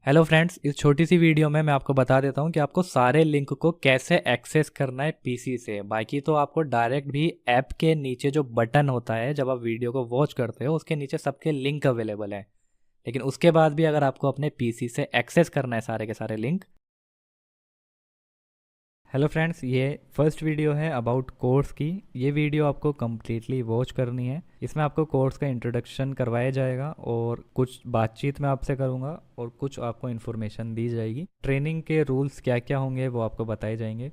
Hello friends, इस छोटी सी video में मैं आपको बता देता हूं कि आपको सारे लिंक को कैसे एक्सेस करना है पीसी से। बाकी तो आपको डायरेक्ट भी ऐप के नीचे जो बटन होता है जब आप वीडियो को वॉच करते हो उसके नीचे सबके लिंक अवेलेबल है। लेकिन उसके बाद भी अगर आपको अपने पीसी से एक्सेस करना है सारे के सारे लिंक। हेलो फ्रेंड्स, ये फर्स्ट वीडियो है अबाउट कोर्स की। ये वीडियो आपको कम्प्लीटली वॉच करनी है। इसमें आपको कोर्स का इंट्रोडक्शन करवाया जाएगा और कुछ बातचीत मैं आपसे करूँगा और कुछ आपको इन्फॉर्मेशन दी जाएगी। ट्रेनिंग के रूल्स क्या क्या होंगे वो आपको बताए जाएंगे।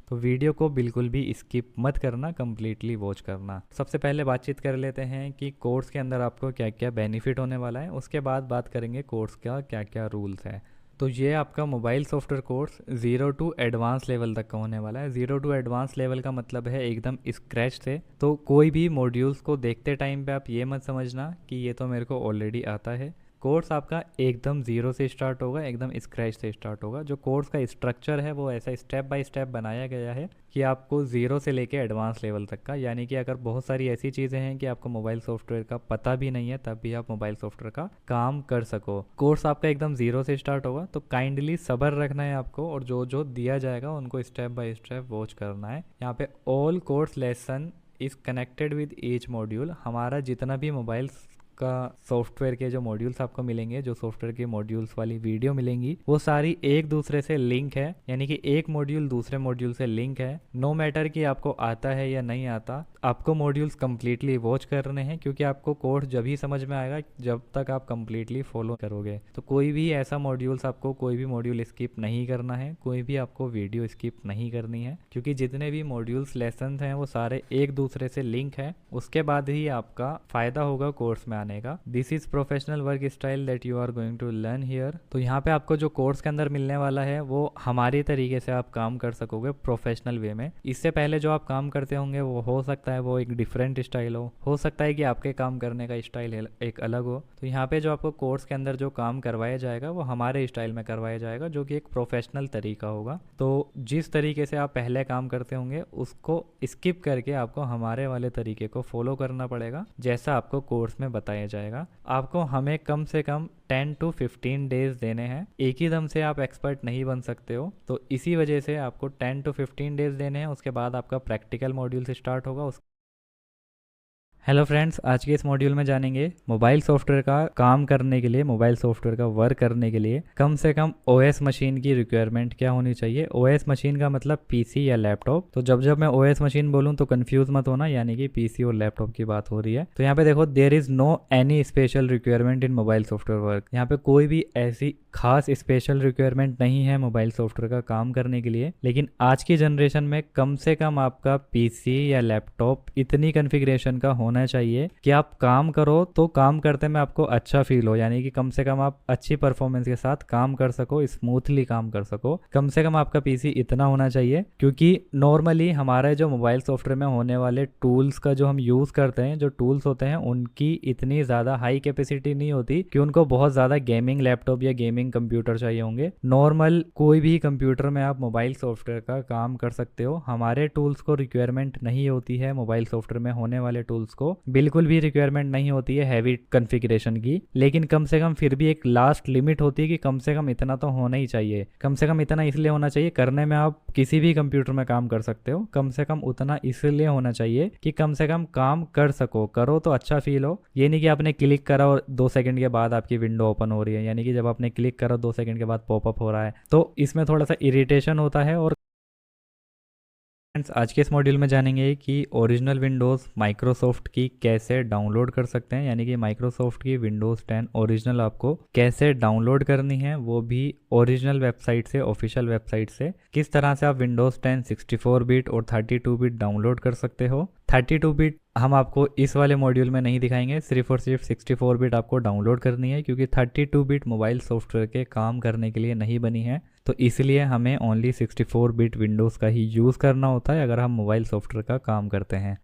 तो वीडियो को बिल्कुल भी स्किप मत करना, कम्प्लीटली वॉच करना। सबसे पहले बातचीत कर लेते हैं कि कोर्स के अंदर आपको क्या क्या बेनिफिट होने वाला है। उसके बाद बात करेंगे कोर्स का क्या क्या रूल्स है। तो ये आपका mobile software course 0 to advance level तक का होने वाला है। 0 टू एडवांस लेवल का मतलब है एकदम स्क्रैच से। तो कोई भी मॉड्यूल्स को देखते टाइम पे आप ये मत समझना कि ये तो मेरे को ऑलरेडी आता है। कोर्स आपका एकदम ज़ीरो से स्टार्ट होगा, एकदम स्क्रैच से स्टार्ट होगा। जो कोर्स का स्ट्रक्चर है वो ऐसा स्टेप बाय स्टेप बनाया गया है कि आपको ज़ीरो से लेके एडवांस लेवल तक का, यानी कि अगर बहुत सारी ऐसी चीज़ें हैं कि आपको मोबाइल सॉफ्टवेयर का पता भी नहीं है तब भी आप मोबाइल सॉफ्टवेयर का काम कर सको। कोर्स आपका एकदम ज़ीरो से स्टार्ट होगा, तो काइंडली सब्र रखना है आपको और जो जो दिया जाएगा उनको स्टेप बाय स्टेप वॉच करना है। यहाँ पे all course lesson is connected with each module. हमारा जितना भी मोबाइल का सॉफ्टवेयर के जो मॉड्यूल्स आपको मिलेंगे, जो सॉफ्टवेयर के मॉड्यूल्स वाली वीडियो मिलेंगी, वो सारी एक दूसरे से लिंक है, यानी कि एक मॉड्यूल दूसरे मॉड्यूल से लिंक है। नो मैटर कि आपको आता है या नहीं आता, आपको मॉड्यूल्स कम्प्लीटली वॉच करने हैं, क्योंकि आपको कोर्स जब ही समझ में आएगा जब तक आप कम्प्लीटली फॉलो करोगे। तो कोई भी ऐसा मॉड्यूल्स आपको कोई भी मॉड्यूल स्किप नहीं करना है, कोई भी आपको वीडियो स्किप नहीं करनी है, क्योंकि जितने भी मॉड्यूल्स लेसन हैं वो सारे एक दूसरे से लिंक है। उसके बाद ही आपका फायदा होगा कोर्स में आने का। This is professional work style that you are going to learn here. तो यहाँ पे आपको जो कोर्स के अंदर मिलने वाला है वो हमारी तरीके से आप काम कर सकोगे प्रोफेशनल वे में। इससे पहले जो आप काम करते होंगे वो हो सकता है वो एक डिफरेंट स्टाइल हो सकता है कि आपके काम करने का स्टाइल एक अलग हो। तो यहाँ पे जो आपको कोर्स के अंदर जो काम करवाया जाएगा वो हमारे स्टाइल में करवाया जाएगा, जो कि एक प्रोफेशनल तरीका होगा। तो जिस तरीके से आप पहले काम करते होंगे उसको स्किप करके आपको हमारे वाले तरीके को फॉलो करना पड़ेगा, जैसा आपको कोर्स में बताया जाएगा। आपको हमें कम से कम 10 to 15 डेज देने हैं। एक ही दम से आप एक्सपर्ट नहीं बन सकते हो, तो इसी वजह से आपको 10 to 15 डेज देने हैं। उसके बाद आपका प्रैक्टिकल मॉड्यूल से स्टार्ट होगा। हेलो फ्रेंड्स, आज के इस मॉड्यूल में जानेंगे मोबाइल सॉफ्टवेयर का काम करने के लिए, मोबाइल सॉफ्टवेयर का वर्क करने के लिए कम से कम ओएस मशीन की रिक्वायरमेंट क्या होनी चाहिए। ओएस मशीन का मतलब पीसी या लैपटॉप। तो जब जब मैं ओएस मशीन बोलूँ तो कंफ्यूज मत होना, यानी कि पीसी और लैपटॉप की बात हो रही है। तो यहाँ पे देखो, there is no any special requirement in mobile software work. यहाँ पे कोई भी ऐसी खास स्पेशल रिक्वायरमेंट नहीं है मोबाइल सॉफ्टवेयर का काम करने के लिए। लेकिन आज की जनरेशन में कम से कम आपका पीसी या लैपटॉप इतनी कॉन्फ़िगरेशन का होना चाहिए कि आप काम करो तो काम करते में आपको अच्छा फील हो, यानी कि कम से कम आप अच्छी परफॉर्मेंस के साथ काम कर सको, स्मूथली काम कर सको। कम से कम आपका पीसी इतना होना चाहिए, क्योंकि नॉर्मली हमारे जो मोबाइल सॉफ्टवेयर में होने वाले टूल्स का जो हम यूज़ करते हैं, जो टूल्स होते हैं उनकी इतनी ज़्यादा हाई कैपेसिटी नहीं होती कि उनको बहुत ज़्यादा गेमिंग लैपटॉप या गेमिंग कंप्यूटर चाहिए होंगे। नॉर्मल कोई भी कंप्यूटर में आप मोबाइल सॉफ्टवेयर का काम कर सकते हो। हमारे टूल्स को रिक्वायरमेंट नहीं होती है, मोबाइल सॉफ्टवेयर में होने वाले टूल्स को बिल्कुल भी रिक्वायरमेंट नहीं होती है हैवी कॉन्फ़िगरेशन की। लेकिन कम से कम फिर भी एक लास्ट लिमिट होती है कि कम से कम इतना तो होना ही चाहिए। कम से कम इतना इसलिए होना चाहिए, करने में आप किसी भी कंप्यूटर में काम कर सकते हो, कम से कम उतना इसलिए होना चाहिए कि कम से कम काम कर सको, करो तो अच्छा फील हो। ये नहीं कि आपने क्लिक करा और 2 सेकंड के बाद आपकी विंडो ओपन हो रही है, यानी कि जब आपने क्लिक करा 2 सेकंड के बाद पॉपअप हो रहा है, तो इसमें थोड़ा सा इरिटेशन होता है। और फ्रेंड्स, आज के इस मॉड्यूल में जानेंगे कि ओरिजिनल विंडोज़ माइक्रोसॉफ्ट की कैसे डाउनलोड कर सकते हैं, यानी कि माइक्रोसॉफ्ट की विंडोज़ 10 ओरिजिनल आपको कैसे डाउनलोड करनी है, वो भी ओरिजिनल वेबसाइट से, ऑफिशियल वेबसाइट से। किस तरह से आप विंडोज़ 10 64 बिट और 32 बिट डाउनलोड कर सकते हो। 32 बिट हम आपको इस वाले मॉड्यूल में नहीं दिखाएंगे, सिर्फ और सिर्फ 64 बिट आपको डाउनलोड करनी है, क्योंकि 32 बिट मोबाइल सॉफ्टवेयर के काम करने के लिए नहीं बनी है। तो इसलिए हमें ओनली 64 बिट विंडोज़ का ही यूज़ करना होता है अगर हम मोबाइल सॉफ्टवेयर का काम करते हैं।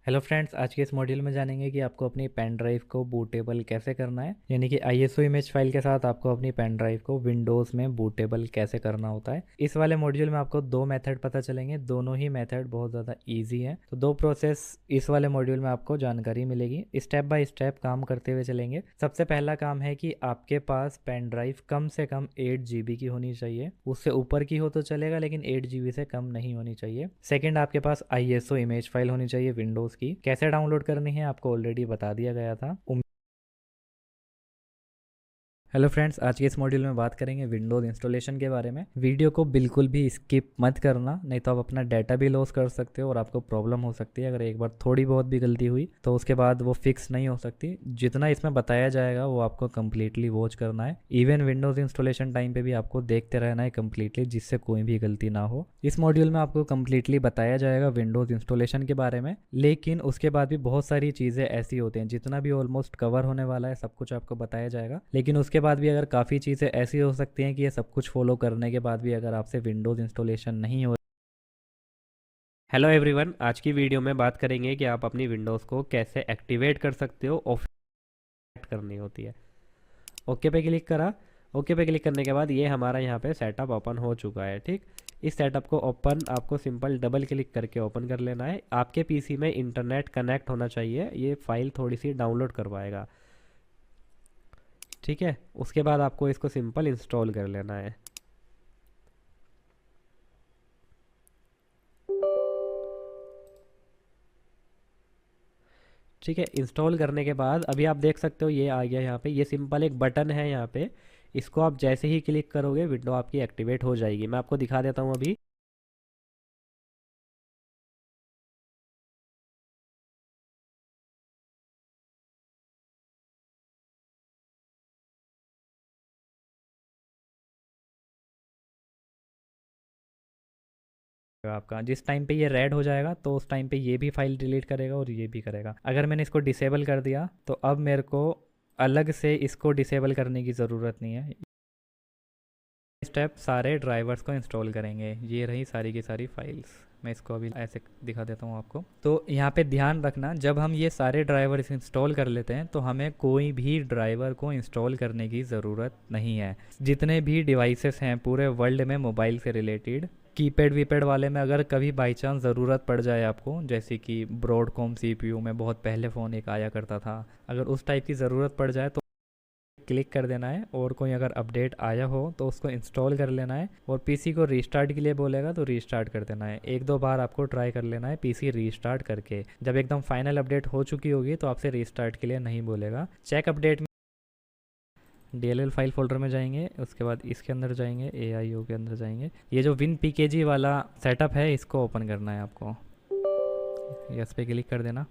हेलो फ्रेंड्स, आज के इस मॉड्यूल में जानेंगे कि आपको अपनी पेन ड्राइव को बूटेबल कैसे करना है, यानी कि आईएसओ इमेज फाइल के साथ आपको अपनी पेन ड्राइव को विंडोज़ में बूटेबल कैसे करना होता है। इस वाले मॉड्यूल में आपको दो मेथड पता चलेंगे, दोनों ही मेथड बहुत ज़्यादा इजी हैं। तो दो प्रोसेस इस वाले मॉड्यूल में आपको जानकारी मिलेगी, स्टेप बाय स्टेप काम करते हुए चलेंगे। सबसे पहला काम है कि आपके पास पेन ड्राइव कम से कम 8 GB की होनी चाहिए, उससे ऊपर की हो तो चलेगा लेकिन 8 GB से कम नहीं होनी चाहिए। सेकेंड, आपके पास आईएसओ इमेज फाइल होनी चाहिए विंडोज़ की। कैसे डाउनलोड करनी है आपको ऑलरेडी बता दिया गया था। हेलो फ्रेंड्स, आज के इस मॉड्यूल में बात करेंगे विंडोज़ इंस्टॉलेशन के बारे में। वीडियो को बिल्कुल भी स्किप मत करना, नहीं तो आप अपना डाटा भी लॉस कर सकते हो और आपको प्रॉब्लम हो सकती है। अगर एक बार थोड़ी बहुत भी गलती हुई तो उसके बाद वो फिक्स नहीं हो सकती। जितना इसमें बताया जाएगा वो आपको कम्प्लीटली वॉच करना है। इवन विंडोज़ इंस्टॉलेशन टाइम पे भी आपको देखते रहना है कम्प्लीटली, जिससे कोई भी गलती ना हो। इस मॉड्यूल में आपको कम्प्लीटली बताया जाएगा विंडोज़ इंस्टॉलेशन के बारे में, लेकिन उसके बाद भी बहुत सारी चीज़ें ऐसी होती हैं, जितना भी ऑलमोस्ट कवर होने वाला है सब कुछ आपको बताया जाएगा। लेकिन उसके बाद भी अगर काफ़ी चीज़ें ऐसी हो सकती हैं कि ये सब कुछ फॉलो करने के बाद भी अगर आपसे विंडोज़ इंस्टॉलेशन नहीं हो। हेलो एवरीवन, आज की वीडियो में बात करेंगे कि आप अपनी विंडोज़ को कैसे एक्टिवेट कर सकते हो, ऑफ करनी होती है। ओके पे क्लिक करा। ओके पे क्लिक करने के बाद ये हमारा यहाँ पे सेटअप ओपन हो चुका है। ठीक, इस सेटअप को ओपन आपको सिंपल डबल क्लिक करके ओपन कर लेना है। आपके पीसी में इंटरनेट कनेक्ट होना चाहिए, ये फाइल थोड़ी सी डाउनलोड करवाएगा। ठीक है, उसके बाद आपको इसको सिंपल इंस्टॉल कर लेना है। ठीक है, इंस्टॉल करने के बाद अभी आप देख सकते हो ये आ गया। यहाँ पे ये सिंपल एक बटन है यहाँ पे, इसको आप जैसे ही क्लिक करोगे विंडो आपकी एक्टिवेट हो जाएगी। मैं आपको दिखा देता हूँ अभी। आपका जिस टाइम पे ये रेड हो जाएगा तो उस टाइम पे ये भी फाइल डिलीट करेगा और ये भी करेगा। अगर मैंने इसको डिसेबल कर दिया तो अब मेरे को अलग से इसको डिसेबल करने की ज़रूरत नहीं है। स्टेप सारे ड्राइवर्स को इंस्टॉल करेंगे। ये रही सारी की सारी फाइल्स। मैं इसको अभी ऐसे दिखा देता हूँ आपको। तो यहाँ पे ध्यान रखना, जब हम ये सारे ड्राइवर्स इंस्टॉल कर लेते हैं तो हमें कोई भी ड्राइवर को इंस्टॉल करने की ज़रूरत नहीं है। जितने भी डिवाइसेस हैं पूरे वर्ल्ड में मोबाइल से रिलेटेड, कीपैड वीपैड वाले में अगर कभी बाई चांस ज़रूरत पड़ जाए आपको, जैसे कि ब्रॉडकॉम सीपीयू में बहुत पहले फ़ोन एक आया करता था, अगर उस टाइप की ज़रूरत पड़ जाए तो क्लिक कर देना है और कोई अगर अपडेट आया हो तो उसको इंस्टॉल कर लेना है और पीसी को रीस्टार्ट के लिए बोलेगा तो रीस्टार्ट कर देना है। एक दो बार आपको ट्राई कर लेना है पीसी रीस्टार्ट करके। जब एकदम फाइनल अपडेट हो चुकी होगी तो आपसे रीस्टार्ट के लिए नहीं बोलेगा। चेक अपडेट में DLL फाइल फोल्डर में जाएंगे, उसके बाद इसके अंदर जाएंगे, AIO के अंदर जाएंगे। ये जो WinPKG वाला सेटअप है इसको ओपन करना है आपको। यस पे क्लिक कर देना।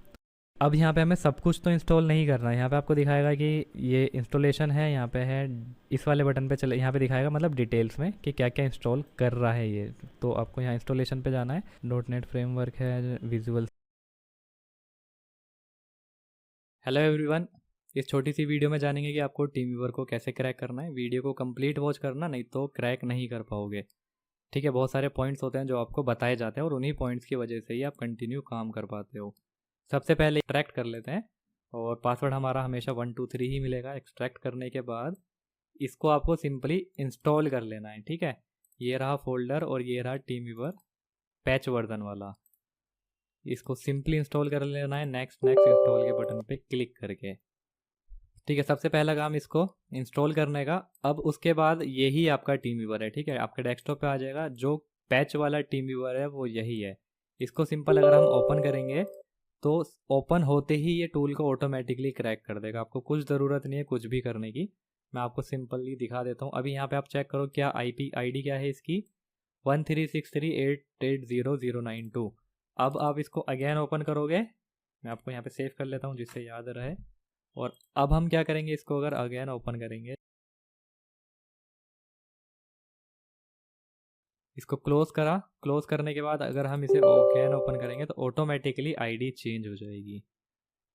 अब यहाँ पे हमें सब कुछ तो इंस्टॉल नहीं करना है। यहाँ पे आपको दिखाएगा कि ये इंस्टॉलेशन है, यहाँ पे है। इस वाले बटन पे चले, यहाँ पे दिखाएगा मतलब डिटेल्स में कि क्या क्या इंस्टॉल कर रहा है ये। तो आपको यहाँ इंस्टॉलेशन पे जाना है। .NET फ्रेमवर्क है, विजुअल। हेलो एवरीवन, इस छोटी सी वीडियो में जानेंगे कि आपको टीम व्यूअर को कैसे क्रैक करना है। वीडियो को कंप्लीट वॉच करना, नहीं तो क्रैक नहीं कर पाओगे। ठीक है, बहुत सारे पॉइंट्स होते हैं जो आपको बताए जाते हैं और उन्हीं पॉइंट्स की वजह से ही आप कंटिन्यू काम कर पाते हो। सबसे पहले एक्सट्रैक्ट कर लेते हैं और पासवर्ड हमारा हमेशा 123 ही मिलेगा। एक्सट्रैक्ट करने के बाद इसको आपको सिंपली इंस्टॉल कर लेना है। ठीक है, ये रहा फोल्डर और ये रहा टीम व्यूअर पैच वर्जन वाला। इसको सिंपली इंस्टॉल कर लेना है नेक्स्ट नेक्स्ट इंस्टॉल के बटन पे क्लिक करके। ठीक है, सबसे पहला काम इसको इंस्टॉल करने का। अब उसके बाद यही आपका टीम व्यूअर है। ठीक है, आपके डेस्कटॉप पे आ जाएगा। जो पैच वाला टीम व्यूअर है वो यही है। इसको सिंपल अगर हम ओपन करेंगे तो ओपन होते ही ये टूल को ऑटोमेटिकली क्रैक कर देगा। आपको कुछ ज़रूरत नहीं है कुछ भी करने की। मैं आपको सिंपली दिखा देता हूँ। अभी यहाँ पे आप चेक करो क्या IP ID क्या है इसकी, 1363880092। अब आप इसको अगेन ओपन करोगे। मैं आपको यहाँ पे सेव कर लेता हूँ जिससे याद रहे। और अब हम क्या करेंगे, इसको अगर अगेन ओपन करेंगे, इसको क्लोज करा। क्लोज करने के बाद अगर हम इसे अगेन ओपन करेंगे तो ऑटोमेटिकली ID चेंज हो जाएगी।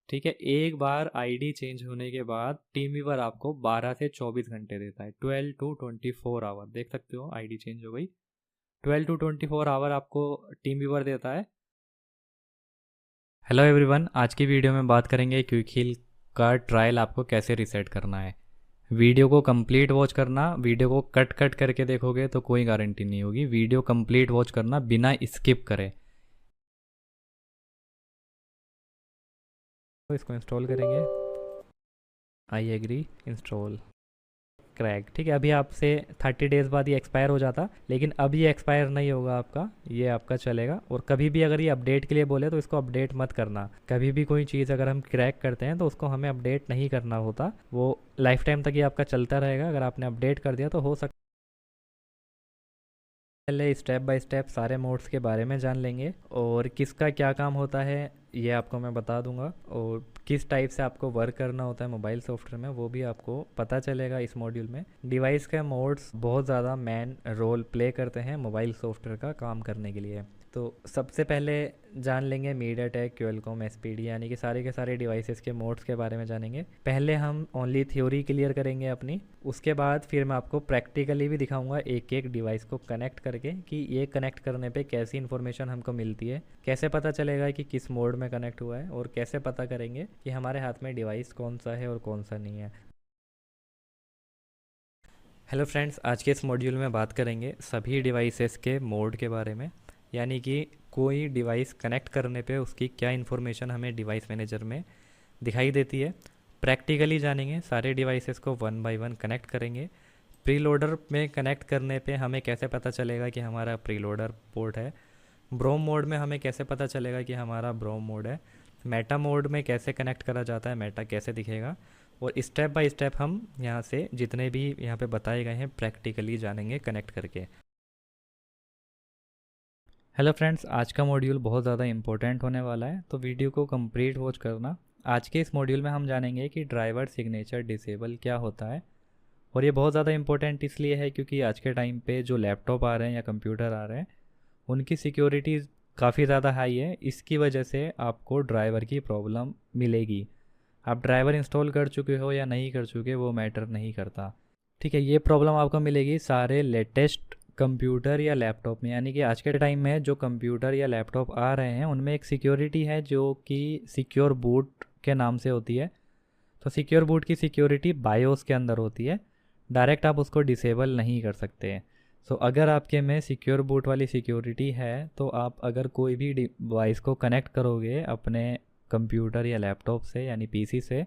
ठीक है, एक बार ID चेंज होने के बाद टीम व्यूअर आपको 12 से 24 घंटे देता है, 12 to 24 आवर। देख सकते हो ID चेंज हो गई। 12 to 24 आवर आपको टीम व्यूअर देता है। हेलो एवरीवन, आज की वीडियो में बात करेंगे क्विक हील का ट्रायल आपको कैसे रीसेट करना है। वीडियो को कंप्लीट वॉच करना। वीडियो को कट कट करके देखोगे तो कोई गारंटी नहीं होगी। वीडियो कंप्लीट वॉच करना बिना स्किप करे। तो इसको इंस्टॉल करेंगे। I agree, install, crack. ठीक है, अभी आपसे 30 डेज़ बाद ये एक्सपायर हो जाता, लेकिन अब ये एक्सपायर नहीं होगा आपका, ये आपका चलेगा। और कभी भी अगर ये अपडेट के लिए बोले तो इसको अपडेट मत करना। कभी भी कोई चीज़ अगर हम क्रैक करते हैं तो उसको हमें अपडेट नहीं करना होता, वो लाइफ टाइम तक ये आपका चलता रहेगा। अगर आपने अपडेट कर दिया तो हो सकता, पहले स्टेप बाय स्टेप सारे मोड्स के बारे में जान लेंगे और किसका क्या काम होता है ये आपको मैं बता दूंगा, और किस टाइप से आपको वर्क करना होता है मोबाइल सॉफ्टवेयर में वो भी आपको पता चलेगा इस मॉड्यूल में। डिवाइस के मोड्स बहुत ज़्यादा मेन रोल प्ले करते हैं मोबाइल सॉफ्टवेयर का काम करने के लिए। तो सबसे पहले जान लेंगे मीडियाटेक क्यूएलकॉम एसपीडी, यानी कि सारे के सारे डिवाइसेस के मोड्स के बारे में जानेंगे। पहले हम ओनली थ्योरी क्लियर करेंगे अपनी, उसके बाद फिर मैं आपको प्रैक्टिकली भी दिखाऊंगा एक एक डिवाइस को कनेक्ट करके कि ये कनेक्ट करने पे कैसी इन्फॉर्मेशन हमको मिलती है, कैसे पता चलेगा कि किस मोड में कनेक्ट हुआ है, और कैसे पता करेंगे कि हमारे हाथ में डिवाइस कौन सा है और कौन सा नहीं है। हेलो फ्रेंड्स, आज के इस मॉड्यूल में बात करेंगे सभी डिवाइसेस के मोड के बारे में, यानी कि कोई डिवाइस कनेक्ट करने पे उसकी क्या इन्फॉर्मेशन हमें डिवाइस मैनेजर में दिखाई देती है। प्रैक्टिकली जानेंगे, सारे डिवाइसेस को वन बाय वन कनेक्ट करेंगे। प्रीलोडर में कनेक्ट करने पे हमें कैसे पता चलेगा कि हमारा प्रीलोडर पोर्ट है। ब्रोम मोड में हमें कैसे पता चलेगा कि हमारा ब्रोम मोड है। मेटा मोड में कैसे कनेक्ट करा जाता है, मेटा कैसे दिखेगा। और स्टेप बाय स्टेप हम यहाँ से जितने भी यहाँ पे बताए गए हैं प्रैक्टिकली जानेंगे कनेक्ट करके। हेलो फ्रेंड्स, आज का मॉड्यूल बहुत ज़्यादा इंपॉर्टेंट होने वाला है, तो वीडियो को कंप्लीट वॉच करना। आज के इस मॉड्यूल में हम जानेंगे कि ड्राइवर सिग्नेचर डिसेबल क्या होता है। और ये बहुत ज़्यादा इंपॉर्टेंट इसलिए है क्योंकि आज के टाइम पे जो लैपटॉप आ रहे हैं या कंप्यूटर आ रहे हैं उनकी सिक्योरिटी काफ़ी ज़्यादा हाई है। इसकी वजह से आपको ड्राइवर की प्रॉब्लम मिलेगी। आप ड्राइवर इंस्टॉल कर चुके हो या नहीं कर चुके वो मैटर नहीं करता। ठीक है, ये प्रॉब्लम आपको मिलेगी सारे लेटेस्ट कंप्यूटर या लैपटॉप में, यानी कि आज के टाइम में जो कंप्यूटर या लैपटॉप आ रहे हैं उनमें एक सिक्योरिटी है जो कि सिक्योर बूट के नाम से होती है। तो सिक्योर बूट की सिक्योरिटी बायोस के अंदर होती है, डायरेक्ट आप उसको डिसेबल नहीं कर सकते। सो अगर आपके में सिक्योर बूट वाली सिक्योरिटी है तो आप अगर कोई भी डिवाइस को कनेक्ट करोगे अपने कंप्यूटर या लैपटॉप से यानी पीसी से,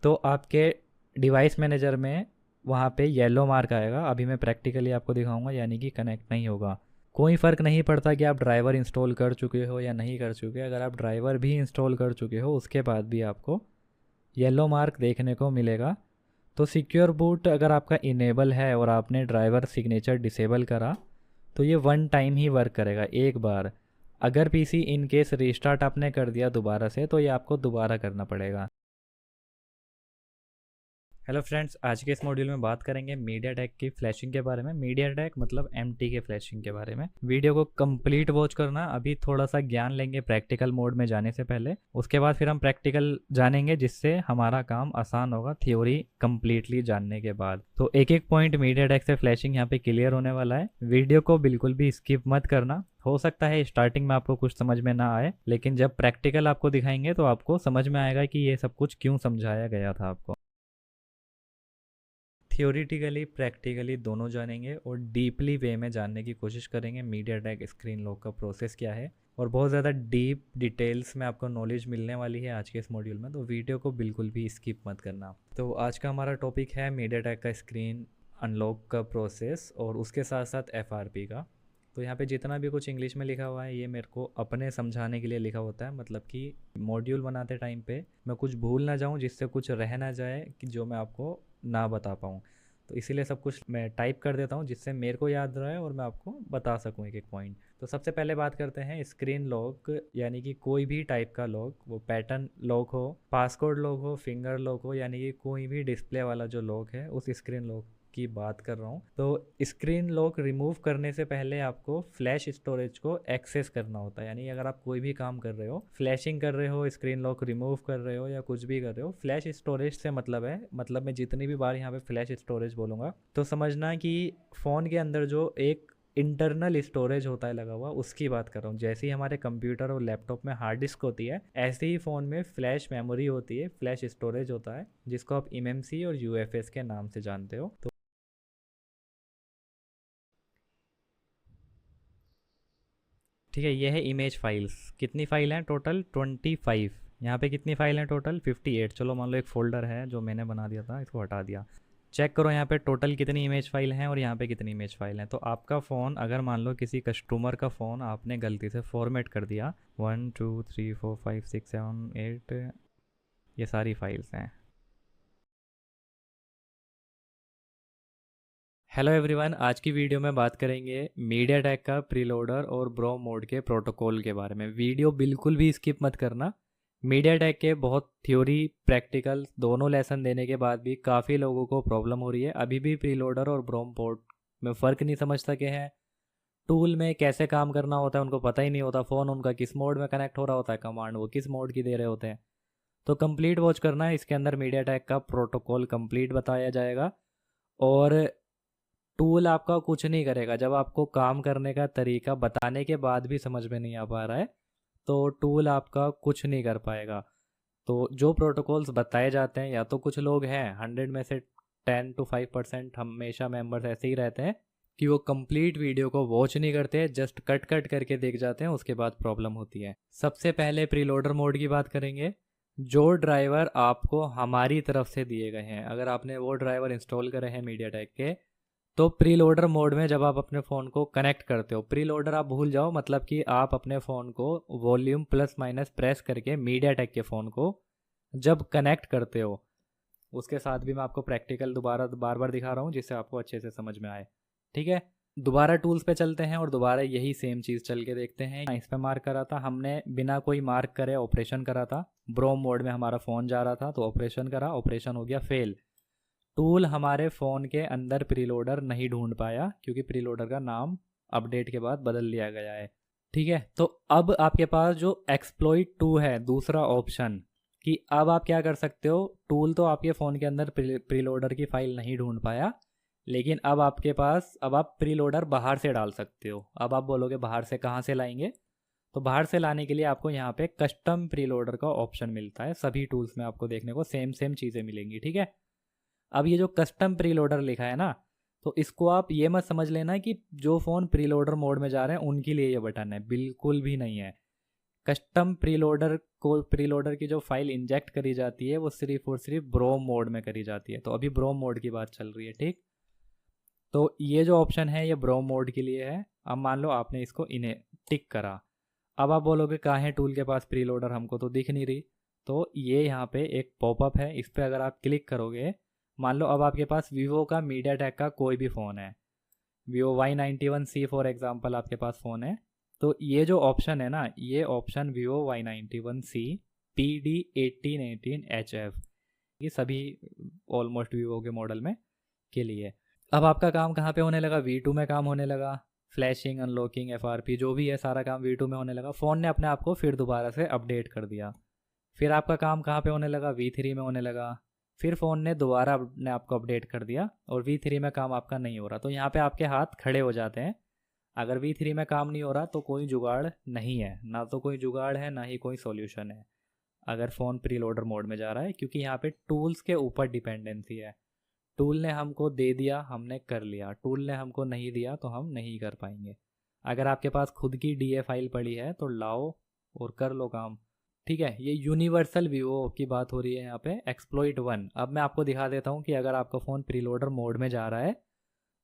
तो आपके डिवाइस मैनेजर में वहाँ पे येलो मार्क आएगा। अभी मैं प्रैक्टिकली आपको दिखाऊंगा, यानी कि कनेक्ट नहीं होगा। कोई फ़र्क नहीं पड़ता कि आप ड्राइवर इंस्टॉल कर चुके हो या नहीं कर चुके। अगर आप ड्राइवर भी इंस्टॉल कर चुके हो उसके बाद भी आपको येलो मार्क देखने को मिलेगा। तो सिक्योर बूट अगर आपका इनेबल है और आपने ड्राइवर सिग्नेचर डिसेबल करा तो ये वन टाइम ही वर्क करेगा, एक बार। अगर पीसी इन केस रीस्टार्ट आपने कर दिया दोबारा से तो ये आपको दोबारा करना पड़ेगा। हेलो फ्रेंड्स, आज के इस मॉड्यूल में बात करेंगे मीडियाटेक की फ्लैशिंग के बारे में। मीडियाटेक मतलब एमटी के फ्लैशिंग के बारे में। वीडियो को कंप्लीट वॉच करना। अभी थोड़ा सा ज्ञान लेंगे प्रैक्टिकल मोड में जाने से पहले, उसके बाद फिर हम प्रैक्टिकल जानेंगे जिससे हमारा काम आसान होगा थ्योरी कंप्लीटली जानने के बाद। तो एक एक पॉइंट मीडियाटेक से फ्लैशिंग यहाँ पे क्लियर होने वाला है। वीडियो को बिल्कुल भी स्किप मत करना। हो सकता है स्टार्टिंग में आपको कुछ समझ में ना आए, लेकिन जब प्रैक्टिकल आपको दिखाएंगे तो आपको समझ में आएगा कि ये सब कुछ क्यों समझाया गया था आपको। थियोरिटिकली प्रैक्टिकली दोनों जानेंगे और डीपली वे में जानने की कोशिश करेंगे मीडियाटेक स्क्रीन लॉक का प्रोसेस क्या है। और बहुत ज़्यादा डीप डिटेल्स में आपको नॉलेज मिलने वाली है आज के इस मॉड्यूल में, तो वीडियो को बिल्कुल भी स्किप मत करना। तो आज का हमारा टॉपिक है मीडियाटेक का स्क्रीन अनलॉक का प्रोसेस और उसके साथ साथ एफआरपी का। तो यहाँ पे जितना भी कुछ इंग्लिश में लिखा हुआ है ये मेरे को अपने समझाने के लिए लिखा होता है, मतलब कि मॉड्यूल बनाते टाइम पे मैं कुछ भूल ना जाऊँ, जिससे कुछ रह ना जाए कि जो मैं आपको ना बता पाऊँ। तो इसीलिए सब कुछ मैं टाइप कर देता हूँ जिससे मेरे को याद रहे और मैं आपको बता सकूँ एक एक पॉइंट। तो सबसे पहले बात करते हैं स्क्रीन लॉक, यानी कि कोई भी टाइप का लॉक, वो पैटर्न लॉक हो, पासकोड लॉक हो, फिंगर लॉक हो, यानी कि कोई भी डिस्प्ले वाला जो लॉक है उस स्क्रीन लॉक की बात कर रहा हूँ। तो स्क्रीन लॉक रिमूव करने से पहले आपको फ्लैश स्टोरेज को एक्सेस करना होता है, यानी अगर आप कोई भी काम कर रहे हो, फ्लैशिंग कर रहे हो, स्क्रीन लॉक रिमूव कर रहे हो या कुछ भी कर रहे हो, फ्लैश स्टोरेज से मतलब है, मतलब मैं जितनी भी बार यहाँ पे फ्लैश स्टोरेज बोलूँगा तो समझना कि फ़ोन के अंदर जो एक इंटरनल स्टोरेज होता है लगा हुआ, उसकी बात कर रहा हूँ। जैसे ही हमारे कंप्यूटर और लैपटॉप में हार्ड डिस्क होती है, ऐसे ही फ़ोन में फ्लैश मेमोरी होती है, फ्लैश स्टोरेज होता है, जिसको आप एमएमसी और यूएफएस के नाम से जानते हो। तो ठीक है, ये है इमेज फाइल्स। कितनी फाइल हैं टोटल? 25। यहाँ पे कितनी फाइल हैं टोटल? 58। चलो मान लो एक फ़ोल्डर है जो मैंने बना दिया था, इसको हटा दिया। चेक करो यहाँ पे टोटल कितनी इमेज फाइल हैं और यहाँ पे कितनी इमेज फाइल हैं। तो आपका फ़ोन, अगर मान लो किसी कस्टमर का फ़ोन आपने गलती से फॉर्मेट कर दिया, 1 2 3 4 5 6 7 8, ये सारी फाइल्स हैं। हेलो एवरीवन, आज की वीडियो में बात करेंगे मीडिया टेक का प्रीलोडर और ब्रो मोड के प्रोटोकॉल के बारे में। वीडियो बिल्कुल भी स्किप मत करना। मीडिया टेक के बहुत थ्योरी प्रैक्टिकल दोनों लेसन देने के बाद भी काफ़ी लोगों को प्रॉब्लम हो रही है, अभी भी प्रीलोडर और ब्रो मोड में फ़र्क नहीं समझ सके हैं। टूल में कैसे काम करना होता है उनको पता ही नहीं होता, फ़ोन उनका किस मोड में कनेक्ट हो रहा होता है, कमांड वो किस मोड की दे रहे होते हैं। तो कंप्लीट वॉच करना है, इसके अंदर मीडिया टेक का प्रोटोकॉल कंप्लीट बताया जाएगा। और टूल आपका कुछ नहीं करेगा जब आपको काम करने का तरीका बताने के बाद भी समझ में नहीं आ पा रहा है, तो टूल आपका कुछ नहीं कर पाएगा। तो जो प्रोटोकॉल्स बताए जाते हैं, या तो कुछ लोग हैं 100 में से 10 to 5% हमेशा मेंबर्स ऐसे ही रहते हैं कि वो कंप्लीट वीडियो को वॉच नहीं करते, जस्ट कट कट करके देख जाते हैं, उसके बाद प्रॉब्लम होती है। सबसे पहले प्रीलोडर मोड की बात करेंगे। जो ड्राइवर आपको हमारी तरफ से दिए गए हैं, अगर आपने वो ड्राइवर इंस्टॉल करे हैं मीडिया टेक के, तो प्री लोडर मोड में जब आप अपने फ़ोन को कनेक्ट करते हो, प्री लोडर आप भूल जाओ, मतलब कि आप अपने फ़ोन को वॉल्यूम प्लस माइनस प्रेस करके मीडिया टेक के फ़ोन को जब कनेक्ट करते हो, उसके साथ भी मैं आपको प्रैक्टिकल दोबारा बार बार दिखा रहा हूँ जिससे आपको अच्छे से समझ में आए। ठीक है, दोबारा टूल्स पे चलते हैं और दोबारा यही सेम चीज़ चल के देखते हैं। इस पे मार्क करा था हमने, बिना कोई मार्क करे ऑपरेशन करा था। ब्रोम मोड में हमारा फ़ोन जा रहा था तो ऑपरेशन करा, ऑपरेशन हो गया फेल। टूल हमारे फ़ोन के अंदर प्रीलोडर नहीं ढूंढ पाया क्योंकि प्रीलोडर का नाम अपडेट के बाद बदल लिया गया है। ठीक है, तो अब आपके पास जो एक्सप्लॉइट 2 है, दूसरा ऑप्शन, कि अब आप क्या कर सकते हो। टूल तो आपके फ़ोन के अंदर प्रीलोडर की फ़ाइल नहीं ढूंढ पाया, लेकिन अब आपके पास, अब आप प्रीलोडर बाहर से डाल सकते हो। अब आप बोलोगे बाहर से कहाँ से लाएंगे, तो बाहर से लाने के लिए आपको यहाँ पे कस्टम प्रीलोडर का ऑप्शन मिलता है। सभी टूल्स में आपको देखने को सेम सेम चीज़ें मिलेंगी। ठीक है, अब ये जो कस्टम प्रीलोडर लिखा है ना, तो इसको आप ये मत समझ लेना कि जो फ़ोन प्रीलोडर मोड में जा रहे हैं उनके लिए ये बटन है, बिल्कुल भी नहीं है। कस्टम प्रीलोडर को, प्रीलोडर की जो फाइल इंजेक्ट करी जाती है वो सिर्फ और सिर्फ ब्रोम मोड में करी जाती है। तो अभी ब्रोम मोड की बात चल रही है। ठीक, तो ये जो ऑप्शन है ये ब्रोम मोड के लिए है। अब मान लो आपने इसको इन्हें टिक करा, अब आप बोलोगे कहाँ है टूल के पास प्रीलोडर, हमको तो दिख नहीं रही। तो ये यहाँ पे एक पॉपअप है, इस पर अगर आप क्लिक करोगे, मान लो अब आपके पास वीवो का मीडिया टेक का कोई भी फ़ोन है, वीवो Y91C फॉर एग्जांपल आपके पास फ़ोन है, तो ये जो ऑप्शन है ना, ये ऑप्शन वीवो Y91C PD1818HF, ये सभी ऑलमोस्ट वीवो के मॉडल में के लिए। अब आपका काम कहाँ पे होने लगा? V2 में काम होने लगा। फ्लैशिंग, अनलॉकिंग, FRP जो भी है सारा काम V2 में होने लगा। फ़ोन ने अपने आप को फिर दोबारा से अपडेट कर दिया। फिर आपका काम कहाँ पे होने लगा? V3 में होने लगा। फिर फ़ोन ने दोबारा अपने आप को अपडेट कर दिया और V3 में काम आपका नहीं हो रहा। तो यहाँ पे आपके हाथ खड़े हो जाते हैं। अगर V3 में काम नहीं हो रहा तो कोई जुगाड़ नहीं है, ना तो कोई जुगाड़ है ना ही कोई सॉल्यूशन है अगर फ़ोन प्रीलोडर मोड में जा रहा है, क्योंकि यहाँ पे टूल्स के ऊपर डिपेंडेंसी है। टूल ने हमको दे दिया, हमने कर लिया, टूल ने हमको नहीं दिया तो हम नहीं कर पाएंगे। अगर आपके पास खुद की DA फाइल पड़ी है तो लाओ और कर लो काम। ठीक है, ये यूनिवर्सल वीवो की बात हो रही है यहाँ पे, एक्सप्लॉइट 1। अब मैं आपको दिखा देता हूँ कि अगर आपका फ़ोन प्रीलोडर मोड में जा रहा है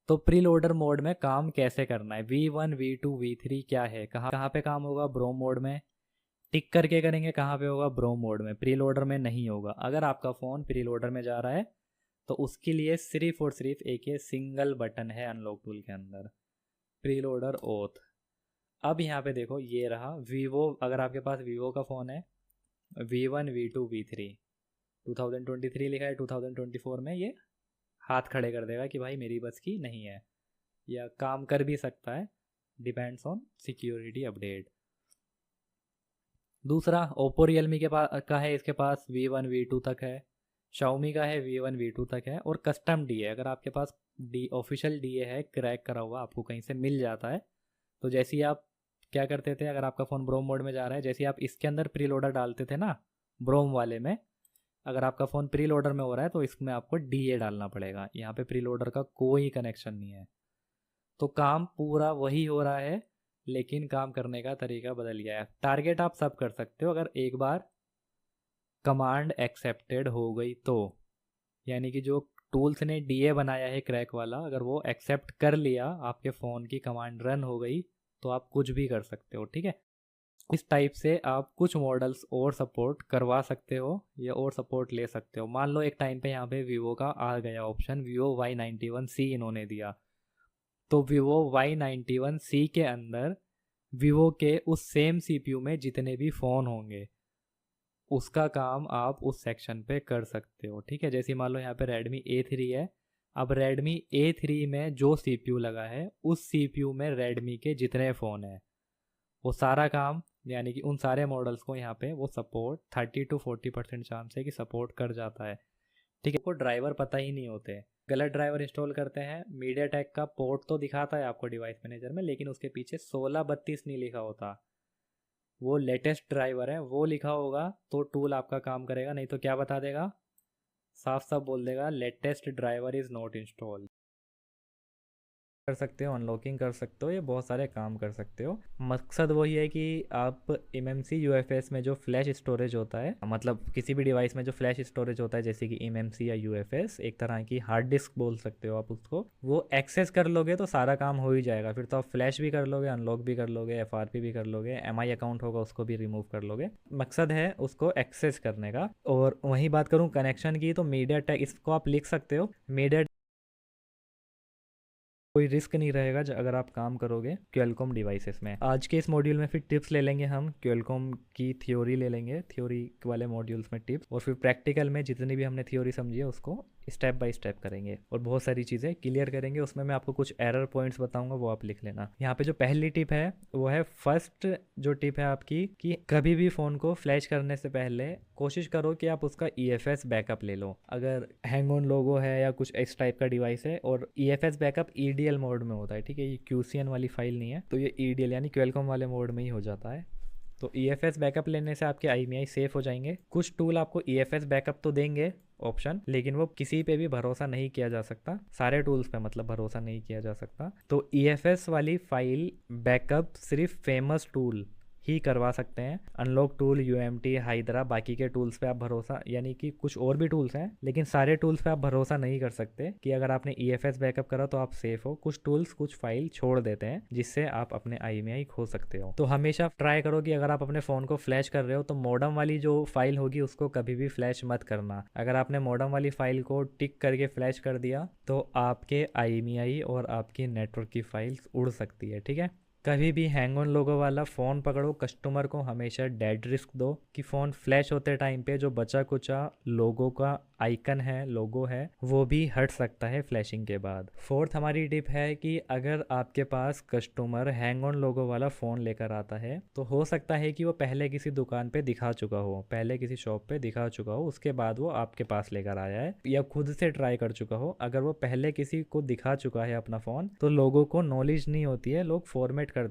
तो प्रीलोडर मोड में काम कैसे करना है। V1 V2 V3 क्या है, कहाँ कहाँ पे काम होगा? ब्रोम मोड में। टिक करके करेंगे, कहाँ पे होगा? ब्रोम मोड में, प्रीलोडर में नहीं होगा। अगर आपका फ़ोन प्रीलोडर में जा रहा है तो उसके लिए सिर्फ और सिर्फ एक ये सिंगल बटन है अनलॉक टूल के अंदर, प्रीलोडर ओथ। अब यहाँ पे देखो ये रहा वीवो, अगर आपके पास वीवो का फ़ोन है, V1 V2 V3, 2023 लिखा है, 2024 में ये हाथ खड़े कर देगा कि भाई मेरी बस की नहीं है, या काम कर भी सकता है, डिपेंड्स ऑन सिक्योरिटी अपडेट। दूसरा ओप्पो रियलमी के पास का है, इसके पास V1 V2 तक है। Xiaomi का है V1 V2 तक है, और कस्टम डी है। अगर आपके पास डी ऑफिशियल डीए है, क्रैक करा हुआ, आपको कहीं से मिल जाता है। तो जैसे ही आप क्या करते थे, अगर आपका फ़ोन ब्रोम मोड में जा रहा है, जैसे ही आप इसके अंदर प्री लोडर डालते थे ना ब्रोम वाले में, अगर आपका फ़ोन प्री लोडर में हो रहा है तो इसमें आपको डीए डालना पड़ेगा। यहाँ पे प्री लोडर का कोई कनेक्शन नहीं है। तो काम पूरा वही हो रहा है, लेकिन काम करने का तरीका बदल गया है। टारगेट आप सब कर सकते हो अगर एक बार कमांड एक्सेप्टेड हो गई तो, यानी कि जो टूल्स ने डीए बनाया है क्रैक वाला, अगर वो एक्सेप्ट कर लिया, आपके फ़ोन की कमांड रन हो गई, तो आप कुछ भी कर सकते हो। ठीक है, इस टाइप से आप कुछ मॉडल्स और सपोर्ट करवा सकते हो या और सपोर्ट ले सकते हो। मान लो एक टाइम पे यहाँ पे वीवो का आ गया ऑप्शन, वीवो Y91C इन्होंने दिया, तो वीवो Y91C के अंदर वीवो के उस सेम सीपीयू में जितने भी फ़ोन होंगे उसका काम आप उस सेक्शन पे कर सकते हो। ठीक है, जैसे मान लो यहाँ पे Redmi A3 है, अब Redmi A3 में जो सीपीयू लगा है उस सीपीयू में Redmi के जितने फ़ोन हैं वो सारा काम, यानी कि उन सारे मॉडल्स को यहाँ पे वो सपोर्ट 30 to 40% चांस है कि सपोर्ट कर जाता है। ठीक है, आपको ड्राइवर पता ही नहीं होते, गलत ड्राइवर इंस्टॉल करते हैं। मीडियाटेक का पोर्ट तो दिखाता है आपको डिवाइस मैनेजर में, लेकिन उसके पीछे 1632 नहीं लिखा होता, वो लेटेस्ट ड्राइवर है, वो लिखा होगा तो टूल आपका काम करेगा, नहीं तो क्या बता देगा, साफ साफ बोल देगा latest driver is not install. कर सकते हो, अनलॉकिंग कर सकते हो, ये बहुत सारे काम कर सकते हो। मकसद वही है कि आप MMC UFS में जो फ्लैश स्टोरेज होता है, मतलब किसी भी डिवाइस में जो फ्लैश स्टोरेज होता है जैसे कि MMC या UFS, एक तरह की हार्ड डिस्क बोल सकते हो आप उसको, वो एक्सेस कर लोगे तो सारा काम हो ही जाएगा। फिर तो आप फ्लैश भी कर लोगे, अनलॉक भी कर लोगे, FRP भी कर लोगे, MI अकाउंट होगा उसको भी रिमूव कर लोगे। मकसद है उसको एक्सेस करने का। और वहीं बात करूँ कनेक्शन की, तो मीडिया टेक, इसको आप लिख सकते हो मीडिया, कोई रिस्क नहीं रहेगा अगर आप काम करोगे क्वेलकॉम डिवाइसेस में। आज के इस मॉड्यूल में फिर टिप्स ले लेंगे हम, क्वेलकॉम की थ्योरी ले लेंगे, थ्योरी वाले मॉड्यूल्स में टिप्स, और फिर प्रैक्टिकल में जितनी भी हमने थ्योरी समझी है उसको स्टेप बाय स्टेप करेंगे और बहुत सारी चीज़ें क्लियर करेंगे। उसमें मैं आपको कुछ एरर पॉइंट्स बताऊंगा, वो आप लिख लेना। यहाँ पे जो पहली टिप है वो है, फर्स्ट जो टिप है आपकी, कि कभी भी फ़ोन को फ्लैश करने से पहले कोशिश करो कि आप उसका EFS बैकअप ले लो। अगर हैंग ऑन लोगो है या कुछ इस टाइप का डिवाइस है, और EFS बैकअप EDL मोड में होता है, ठीक है, ये QCN वाली फाइल नहीं है, तो ये EDL यानी क्वेलकॉम वाले मोड में ही हो जाता है। तो EFS बैकअप लेने से आपके IMEI सेफ हो जाएंगे। कुछ टूल आपको EFS बैकअप तो देंगे ऑप्शन, लेकिन वो किसी पे भी भरोसा नहीं किया जा सकता, सारे टूल्स पे मतलब भरोसा नहीं किया जा सकता। तो EFS वाली फाइल बैकअप सिर्फ फेमस टूल ही करवा सकते हैं। अनलॉक टूल, UMT, हाइड्रा, बाकी के टूल्स पे आप भरोसा, यानी कि कुछ और भी टूल्स हैं लेकिन सारे टूल्स पे आप भरोसा नहीं कर सकते कि अगर आपने EFS बैकअप करा तो आप सेफ हो। कुछ टूल्स कुछ फाइल छोड़ देते हैं जिससे आप अपने IMEI खो सकते हो। तो हमेशा ट्राई करो कि अगर आप अपने फ़ोन को फ्लैश कर रहे हो तो मॉडम वाली जो फाइल होगी उसको कभी भी फ्लैश मत करना। अगर आपने मॉडम वाली फाइल को टिक करके फ्लैश कर दिया तो आपके IMEI और आपकी नेटवर्क की फाइल्स उड़ सकती है। ठीक है, कभी भी हैंग ऑन लोगो वाला फ़ोन पकड़ो, कस्टमर को हमेशा डेड रिस्क दो कि फ़ोन फ्लैश होते टाइम पे जो बचा कुचा लोगो का आइकन है, लोगो है, वो भी हट सकता है फ्लैशिंग के बाद। फोर्थ हमारी टिप है कि अगर आपके पास कस्टमर हैंग ऑन लोगो वाला फ़ोन लेकर आता है तो हो सकता है कि वो पहले किसी दुकान पे दिखा चुका हो, पहले किसी शॉप पे दिखा चुका हो, उसके बाद वो आपके पास लेकर आया है या खुद से ट्राई कर चुका हो। अगर वो पहले किसी को दिखा चुका है अपना फ़ोन तो लोगों को नॉलेज नहीं होती है, लोग फॉर्मेट कर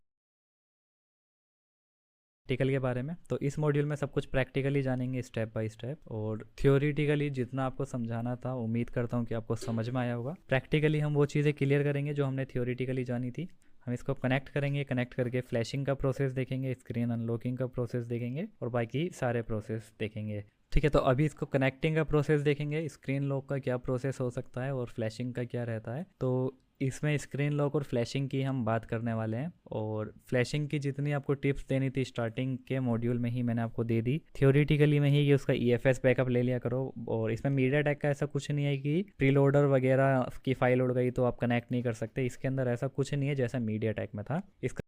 प्रैक्टिकल के बारे में। तो इस मॉड्यूल में सब कुछ प्रैक्टिकली जानेंगे स्टेप बाय स्टेप, और थियोरीटिकली जितना आपको समझाना था उम्मीद करता हूँ कि आपको समझ में आया होगा। प्रैक्टिकली हम वो चीज़ें क्लियर करेंगे जो हमने थियोरीटिकली जानी थी। हम इसको कनेक्ट करेंगे, कनेक्ट करके फ्लैशिंग का प्रोसेस देखेंगे, स्क्रीन अनलॉकिंग का प्रोसेस देखेंगे और बाकी सारे प्रोसेस देखेंगे। ठीक है, तो अभी इसको कनेक्टिंग का प्रोसेस देखेंगे, स्क्रीन लॉक का क्या प्रोसेस हो सकता है और फ्लैशिंग का क्या रहता है। तो इसमें स्क्रीन लॉक और फ्लैशिंग की हम बात करने वाले हैं, और फ्लैशिंग की जितनी आपको टिप्स देनी थी स्टार्टिंग के मॉड्यूल में ही मैंने आपको दे दी, थियोरीटिकली में ही, कि उसका EFS बैकअप ले लिया करो। और इसमें मीडियाटेक का ऐसा कुछ नहीं है कि प्रीलोडर वगैरह की फाइल उड़ गई तो आप कनेक्ट नहीं कर सकते, इसके अंदर ऐसा कुछ नहीं है जैसा मीडियाटेक में था। इसका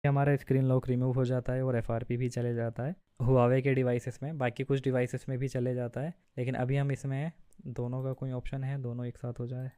हमारा स्क्रीन लॉक रिमूव हो जाता है और FRP भी चले जाता है हुआवे के डिवाइसेस में, बाकी कुछ डिवाइसेस में भी चले जाता है, लेकिन अभी हम इसमें दोनों का कोई ऑप्शन है, दोनों एक साथ हो जाए।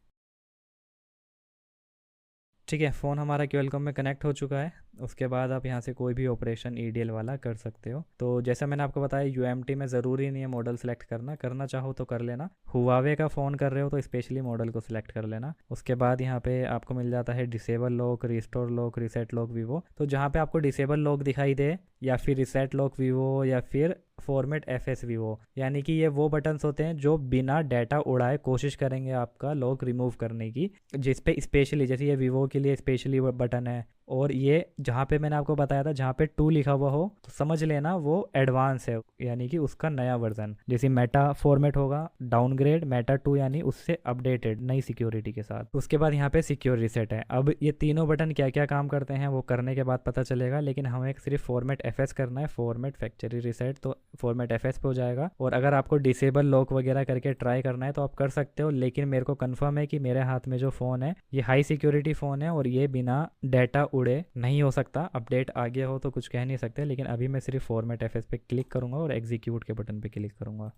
ठीक है, फ़ोन हमारा क्वेलकॉम में कनेक्ट हो चुका है। उसके बाद आप यहाँ से कोई भी ऑपरेशन EDL वाला कर सकते हो। तो जैसा मैंने आपको बताया UMT में ज़रूरी नहीं है मॉडल सेलेक्ट करना चाहो तो कर लेना। हुआवे का फ़ोन कर रहे हो तो स्पेशली मॉडल को सिलेक्ट कर लेना। उसके बाद यहाँ पे आपको मिल जाता है disable lock, restore lock, reset lock Vivo. तो जहाँ पे आपको डिसेबल लॉक दिखाई दे या फिर रीसेट लॉक वीवो या फिर फॉर्मेट FS वीवो, यानी कि ये वो बटन्स होते हैं जो बिना डाटा उड़ाए कोशिश करेंगे आपका लॉक रिमूव करने की, जिस पे स्पेशली जैसे ये वीवो के लिए स्पेशली बटन है। और ये जहाँ पे मैंने आपको बताया था जहाँ पे 2 लिखा हुआ हो तो समझ लेना वो एडवांस है, यानी कि उसका नया वर्जन। जैसे मेटा फॉर्मेट होगा डाउनग्रेड, मेटा 2 यानी उससे अपडेटेड नई सिक्योरिटी के साथ। उसके बाद यहाँ पे सिक्योर रीसेट है। अब ये तीनों बटन क्या क्या काम करते हैं वो करने के बाद पता चलेगा, लेकिन हमें सिर्फ फॉर्मेट FS करना है, फॉर्मेट फैक्ट्री रीसेट तो फॉर्मेट FS पे हो जाएगा। और अगर आपको डिसेबल लॉक वगैरह करके ट्राई करना है तो आप कर सकते हो, लेकिन मेरे को कंफर्म है कि मेरे हाथ में जो फ़ोन है ये हाई सिक्योरिटी फ़ोन है और ये बिना डाटा उड़े नहीं हो सकता। अपडेट आ गया हो तो कुछ कह नहीं सकते, लेकिन अभी मैं सिर्फ फॉर्मेट FS पे क्लिक करूंगा और एग्जीक्यूट के बटन पे क्लिक करूंगा।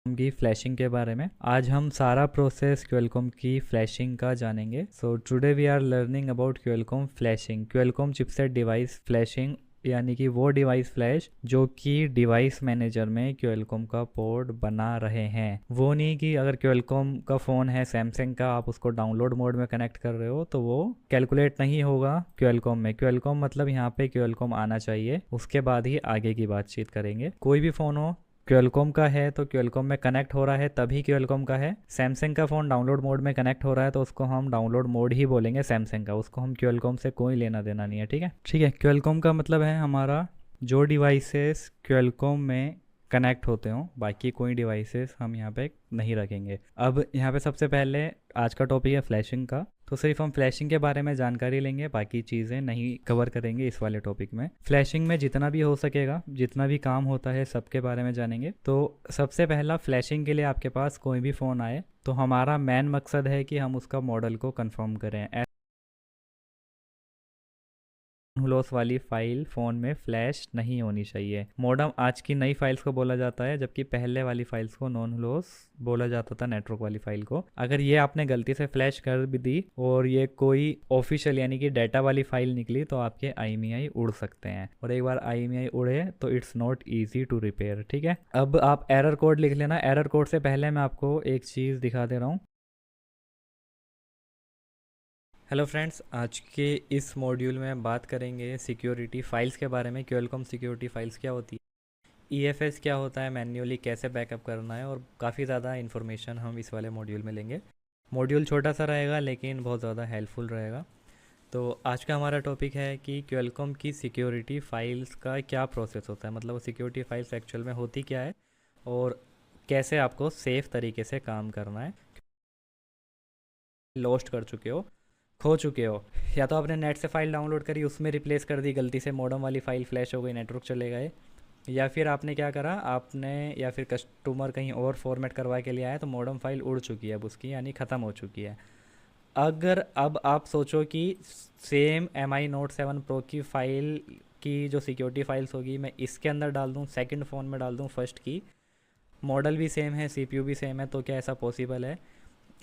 की फ्लैशिंग के बारे में आज हम सारा प्रोसेस क्वेलकॉम की फ्लैशिंग का जानेंगे। So today we are learning about Qualcomm flashing, Qualcomm chipset device flashing, यानी कि वो डिवाइस फ्लैश जो कि डिवाइस मैनेजर में क्वेलकॉम का पोर्ट बना रहे हैं। वो नहीं कि अगर क्वेलकॉम का फ़ोन है सैमसंग का, आप उसको डाउनलोड मोड में कनेक्ट कर रहे हो तो वो कैलकुलेट नहीं होगा क्वेलकॉम में। क्वेलकॉम मतलब यहाँ पे क्वेलकॉम आना चाहिए, उसके बाद ही आगे की बातचीत करेंगे। कोई भी फ़ोन हो क्वेलकॉम का है तो क्वेलकॉम में कनेक्ट हो रहा है तभी क्वेलकॉम का है। सैमसंग का फ़ोन डाउनलोड मोड में कनेक्ट हो रहा है तो उसको हम डाउनलोड मोड ही बोलेंगे सैमसंग का, उसको हम क्वेलकॉम से कोई लेना देना नहीं है। ठीक है, क्वेलकॉम का मतलब है हमारा जो डिवाइसेस क्वेलकॉम में कनेक्ट होते हों, बाकी कोई डिवाइसेस हम यहाँ पे नहीं रखेंगे। अब यहाँ पे सबसे पहले आज का टॉपिक है फ्लैशिंग का, तो सिर्फ हम फ्लैशिंग के बारे में जानकारी लेंगे, बाकी चीज़ें नहीं कवर करेंगे इस वाले टॉपिक में। फ्लैशिंग में जितना भी हो सकेगा, जितना भी काम होता है सबके बारे में जानेंगे। तो सबसे पहला, फ्लैशिंग के लिए आपके पास कोई भी फ़ोन आए तो हमारा मेन मकसद है कि हम उसका मॉडल को कंफर्म करें। लॉस वाली फाइल फ़ोन में फ्लैश नहीं होनी चाहिए। मॉडम आज की नई फाइल्स को बोला जाता है, जबकि पहले वाली फाइल्स को नॉन लॉस बोला जाता था, नेटवर्क वाली फाइल को। अगर ये आपने गलती से फ्लैश कर भी दी और ये कोई ऑफिशियल यानी कि डाटा वाली फाइल निकली तो आपके IMEI उड़ सकते हैं, और एक बार IMEI उड़े तो it's not easy to repair. ठीक है, अब आप एरर कोड लिख लेना। एरर कोड से पहले मैं आपको एक चीज़ दिखा दे रहा हूँ। हेलो फ्रेंड्स, आज के इस मॉड्यूल में बात करेंगे सिक्योरिटी फाइल्स के बारे में। क्वेलकॉम सिक्योरिटी फाइल्स क्या होती है, EFS क्या होता है, मैन्युअली कैसे बैकअप करना है, और काफ़ी ज़्यादा इन्फॉर्मेशन हम इस वाले मॉड्यूल में लेंगे। मॉड्यूल छोटा सा रहेगा लेकिन बहुत ज़्यादा हेल्पफुल रहेगा। तो आज का हमारा टॉपिक है कि क्वेलकॉम की सिक्योरिटी फाइल्स का क्या प्रोसेस होता है, मतलब वो सिक्योरिटी फाइल्स एक्चुअल में होती क्या है और कैसे आपको सेफ़ तरीके से काम करना है। लॉस्ट कर चुके हो, खो चुके हो, या तो आपने नेट से फाइल डाउनलोड करी उसमें रिप्लेस कर दी, गलती से मॉडम वाली फ़ाइल फ्लैश हो गई, नेटवर्क चले गए, या फिर आपने क्या करा, आपने या फिर कस्टमर कहीं और फॉर्मेट करवा के लिए आया तो मॉडम फाइल उड़ चुकी है अब उसकी, यानी ख़त्म हो चुकी है। अगर अब आप सोचो कि सेम MI Note 7 Pro की फ़ाइल की जो सिक्योरिटी फाइल्स होगी मैं इसके अंदर डाल दूँ, सेकंड फ़ोन में डाल दूँ फर्स्ट की, मॉडल भी सेम है, CPU भी सेम है, तो क्या ऐसा पॉसिबल है?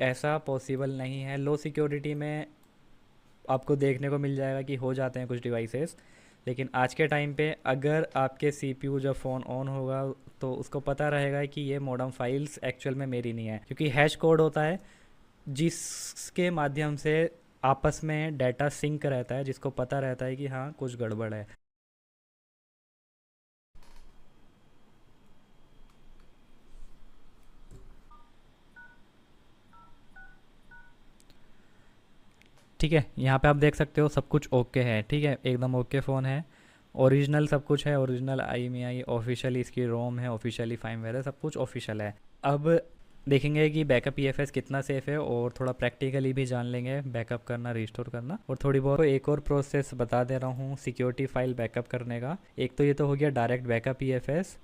ऐसा पॉसिबल नहीं है। लो सिक्योरिटी में आपको देखने को मिल जाएगा कि हो जाते हैं कुछ डिवाइसेस, लेकिन आज के टाइम पे अगर आपके CPU जब फ़ोन ऑन होगा तो उसको पता रहेगा कि ये मॉडम फाइल्स एक्चुअल में मेरी नहीं है, क्योंकि हैश कोड होता है जिसके माध्यम से आपस में डाटा सिंक रहता है, जिसको पता रहता है कि हाँ कुछ गड़बड़ है। ठीक है, यहाँ पे आप देख सकते हो सब कुछ ओके है। ठीक है, एकदम ओके फ़ोन है, ओरिजिनल सब कुछ है, ओरिजिनल IMEI ऑफिशियली इसकी रोम है, ऑफिशियली फाइमवेयर है, सब कुछ ऑफिशियल है। अब देखेंगे कि बैकअप EFS कितना सेफ़ है और थोड़ा प्रैक्टिकली भी जान लेंगे बैकअप करना, रिस्टोर करना, और थोड़ी बहुत एक और प्रोसेस बता दे रहा हूँ सिक्योरिटी फाइल बैकअप करने का। एक तो ये तो हो गया डायरेक्ट बैकअप EFS।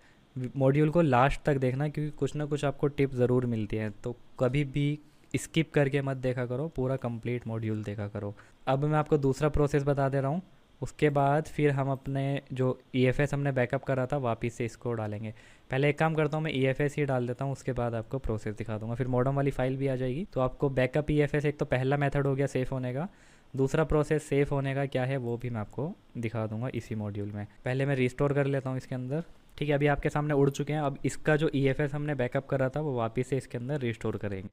मॉड्यूल को लास्ट तक देखना क्योंकि कुछ ना कुछ आपको टिप ज़रूर मिलती है, तो कभी भी स्किप करके मत देखा करो, पूरा कंप्लीट मॉड्यूल देखा करो। अब मैं आपको दूसरा प्रोसेस बता दे रहा हूँ, उसके बाद फिर हम अपने जो EFS हमने बैकअप करा था वापस से इसको डालेंगे। पहले एक काम करता हूँ, मैं EFS ही डाल देता हूँ, उसके बाद आपको प्रोसेस दिखा दूंगा, फिर मॉडम वाली फाइल भी आ जाएगी। तो आपको बैकअप EFS, एक तो पहला मेथड हो गया सेफ़ होने का, दूसरा प्रोसेस सेफ होने का क्या है वो भी मैं आपको दिखा दूंगा इसी मॉड्यूल में। पहले मैं रिस्टोर कर लेता हूँ इसके अंदर। ठीक है, अभी आपके सामने उड़ चुके हैं। अब इसका जो EFS हमने बैकअप करा था वो वापस से इसके अंदर रिस्टोर करेंगे।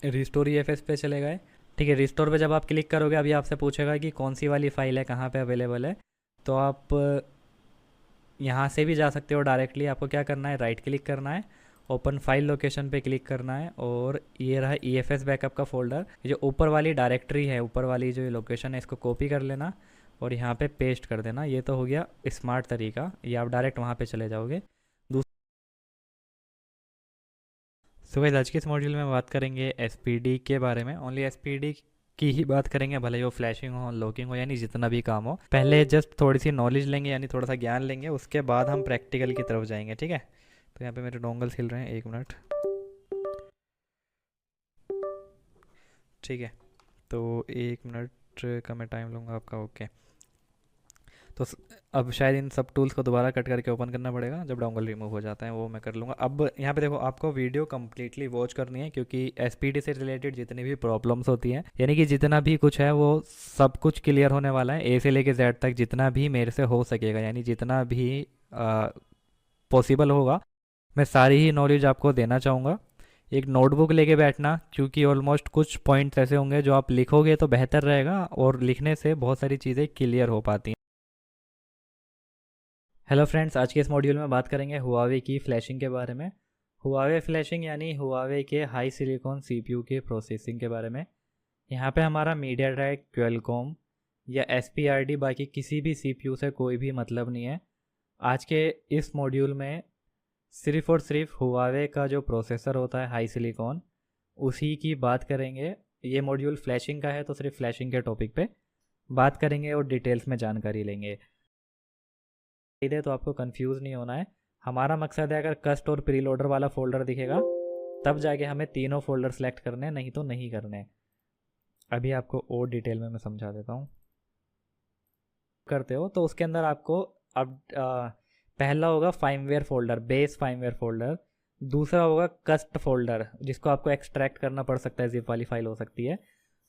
रिस्टोर EFS पे चले गए। ठीक है, रिस्टोर पे जब आप क्लिक करोगे अभी आपसे पूछेगा कि कौन सी वाली फ़ाइल है, कहाँ पे अवेलेबल है। तो आप यहाँ से भी जा सकते हो डायरेक्टली। आपको क्या करना है, राइट क्लिक करना है, ओपन फाइल लोकेशन पे क्लिक करना है, और ये रहा EFS बैकअप का फोल्डर। ये जो ऊपर वाली डायरेक्टरी है, ऊपर वाली जो लोकेशन है, इसको कॉपी कर लेना और यहाँ पे पेस्ट कर देना। ये तो हो गया स्मार्ट तरीका, ये आप डायरेक्ट वहाँ पे चले जाओगे। सो गाइस, आज के इस मॉड्यूल में बात करेंगे SPD के बारे में। ओनली SPD की ही बात करेंगे, भले ही वो फ्लैशिंग हो, लॉकिंग हो, यानी जितना भी काम हो। पहले जस्ट थोड़ी सी नॉलेज लेंगे, यानी थोड़ा सा ज्ञान लेंगे, उसके बाद हम प्रैक्टिकल की तरफ जाएंगे। ठीक है, तो यहाँ पे मेरे डोंगल्स हिल रहे हैं, 1 मिनट। ठीक है, तो 1 मिनट का मैं टाइम लूँगा आपका। ओके, तो अब शायद इन सब टूल्स को दोबारा कट करके ओपन करना पड़ेगा जब डोंगल रिमूव हो जाता है, वो मैं कर लूँगा। अब यहाँ पे देखो, आपको वीडियो कम्प्लीटली वॉच करनी है, क्योंकि SPD से रिलेटेड जितनी भी प्रॉब्लम्स होती हैं, यानी कि जितना भी कुछ है वो सब कुछ क्लियर होने वाला है, A से लेके Z तक, जितना भी मेरे से हो सकेगा, यानी जितना भी पॉसिबल होगा मैं सारी ही नॉलेज आपको देना चाहूँगा। एक नोटबुक लेके बैठना, क्योंकि ऑलमोस्ट कुछ पॉइंट्स ऐसे होंगे जो आप लिखोगे तो बेहतर रहेगा, और लिखने से बहुत सारी चीज़ें क्लियर हो पाती हैं। हेलो फ्रेंड्स, आज के इस मॉड्यूल में बात करेंगे हुआवे की फ्लैशिंग के बारे में। हुआवे फ्लैशिंग यानी हुआवे के हाई सिलिकॉन CPU के प्रोसेसिंग के बारे में। यहाँ पे हमारा मीडियाटेक, क्वेलकॉम या SPRD, बाकी किसी भी CPU से कोई भी मतलब नहीं है। आज के इस मॉड्यूल में सिर्फ और सिर्फ हुआवे का जो प्रोसेसर होता है हाई सिलिकॉन, उसी की बात करेंगे। ये मॉड्यूल फ्लैशिंग का है तो सिर्फ फ्लैशिंग के टॉपिक पे बात करेंगे और डिटेल्स में जानकारी लेंगे। दे तो आपको कंफ्यूज नहीं होना है। हमारा मकसद है, अगर कस्ट और प्रीलोडर वाला फोल्डर दिखेगा तब जाके हमें तीनों फोल्डर सेलेक्ट करने हैं, नहीं तो नहीं करने। अभी आपको और डिटेल में मैं समझा देता हूँ। करते हो तो उसके अंदर आपको अब पहला होगा firmware folder, base firmware folder. दूसरा होगा कस्ट फोल्डर, जिसको आपको एक्सट्रैक्ट करना पड़ सकता है, जिप वाली फाइल हो सकती है।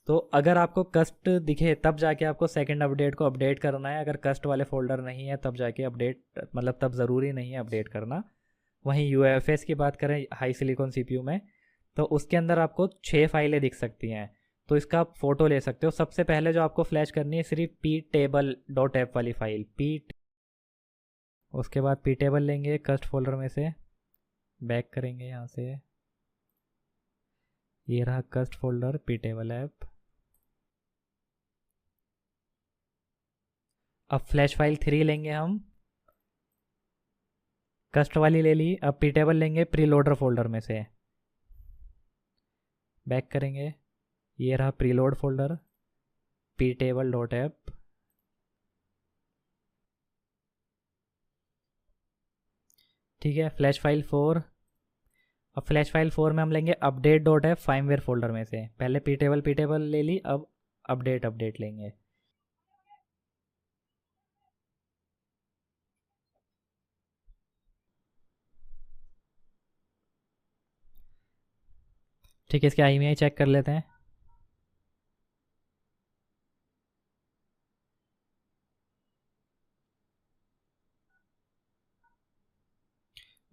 तो अगर आपको कस्ट दिखे तब जाके आपको सेकंड अपडेट को अपडेट करना है। अगर कस्ट वाले फोल्डर नहीं है तब जाके अपडेट, मतलब तब ज़रूरी नहीं है अपडेट करना। वहीं UFS की बात करें हाई सिलिकॉन CPU में, तो उसके अंदर आपको 6 फाइलें दिख सकती हैं। तो इसका आप फ़ोटो ले सकते हो। सबसे पहले जो आपको फ्लैश करनी है सिर्फ ptable.app वाली फाइल उसके बाद ptable लेंगे कस्ट फोल्डर में से, बैक करेंगे यहाँ से, ये रहा कस्ट फोल्डर ptable ऐप। अब फ्लैश फाइल 3 लेंगे हम, कस्ट वाली ले ली। अब ptable लेंगे प्रीलोडर फोल्डर में से, बैक करेंगे, ये रहा प्रीलोड फोल्डर ptable.app। ठीक है, फ्लैश फाइल 4। अब फ्लैश फाइल 4 में हम लेंगे update.app फार्मवेयर फोल्डर में से। पहले ptable ले ली, अब अपडेट लेंगे। ठीक है, इसके IMEI चेक कर लेते हैं।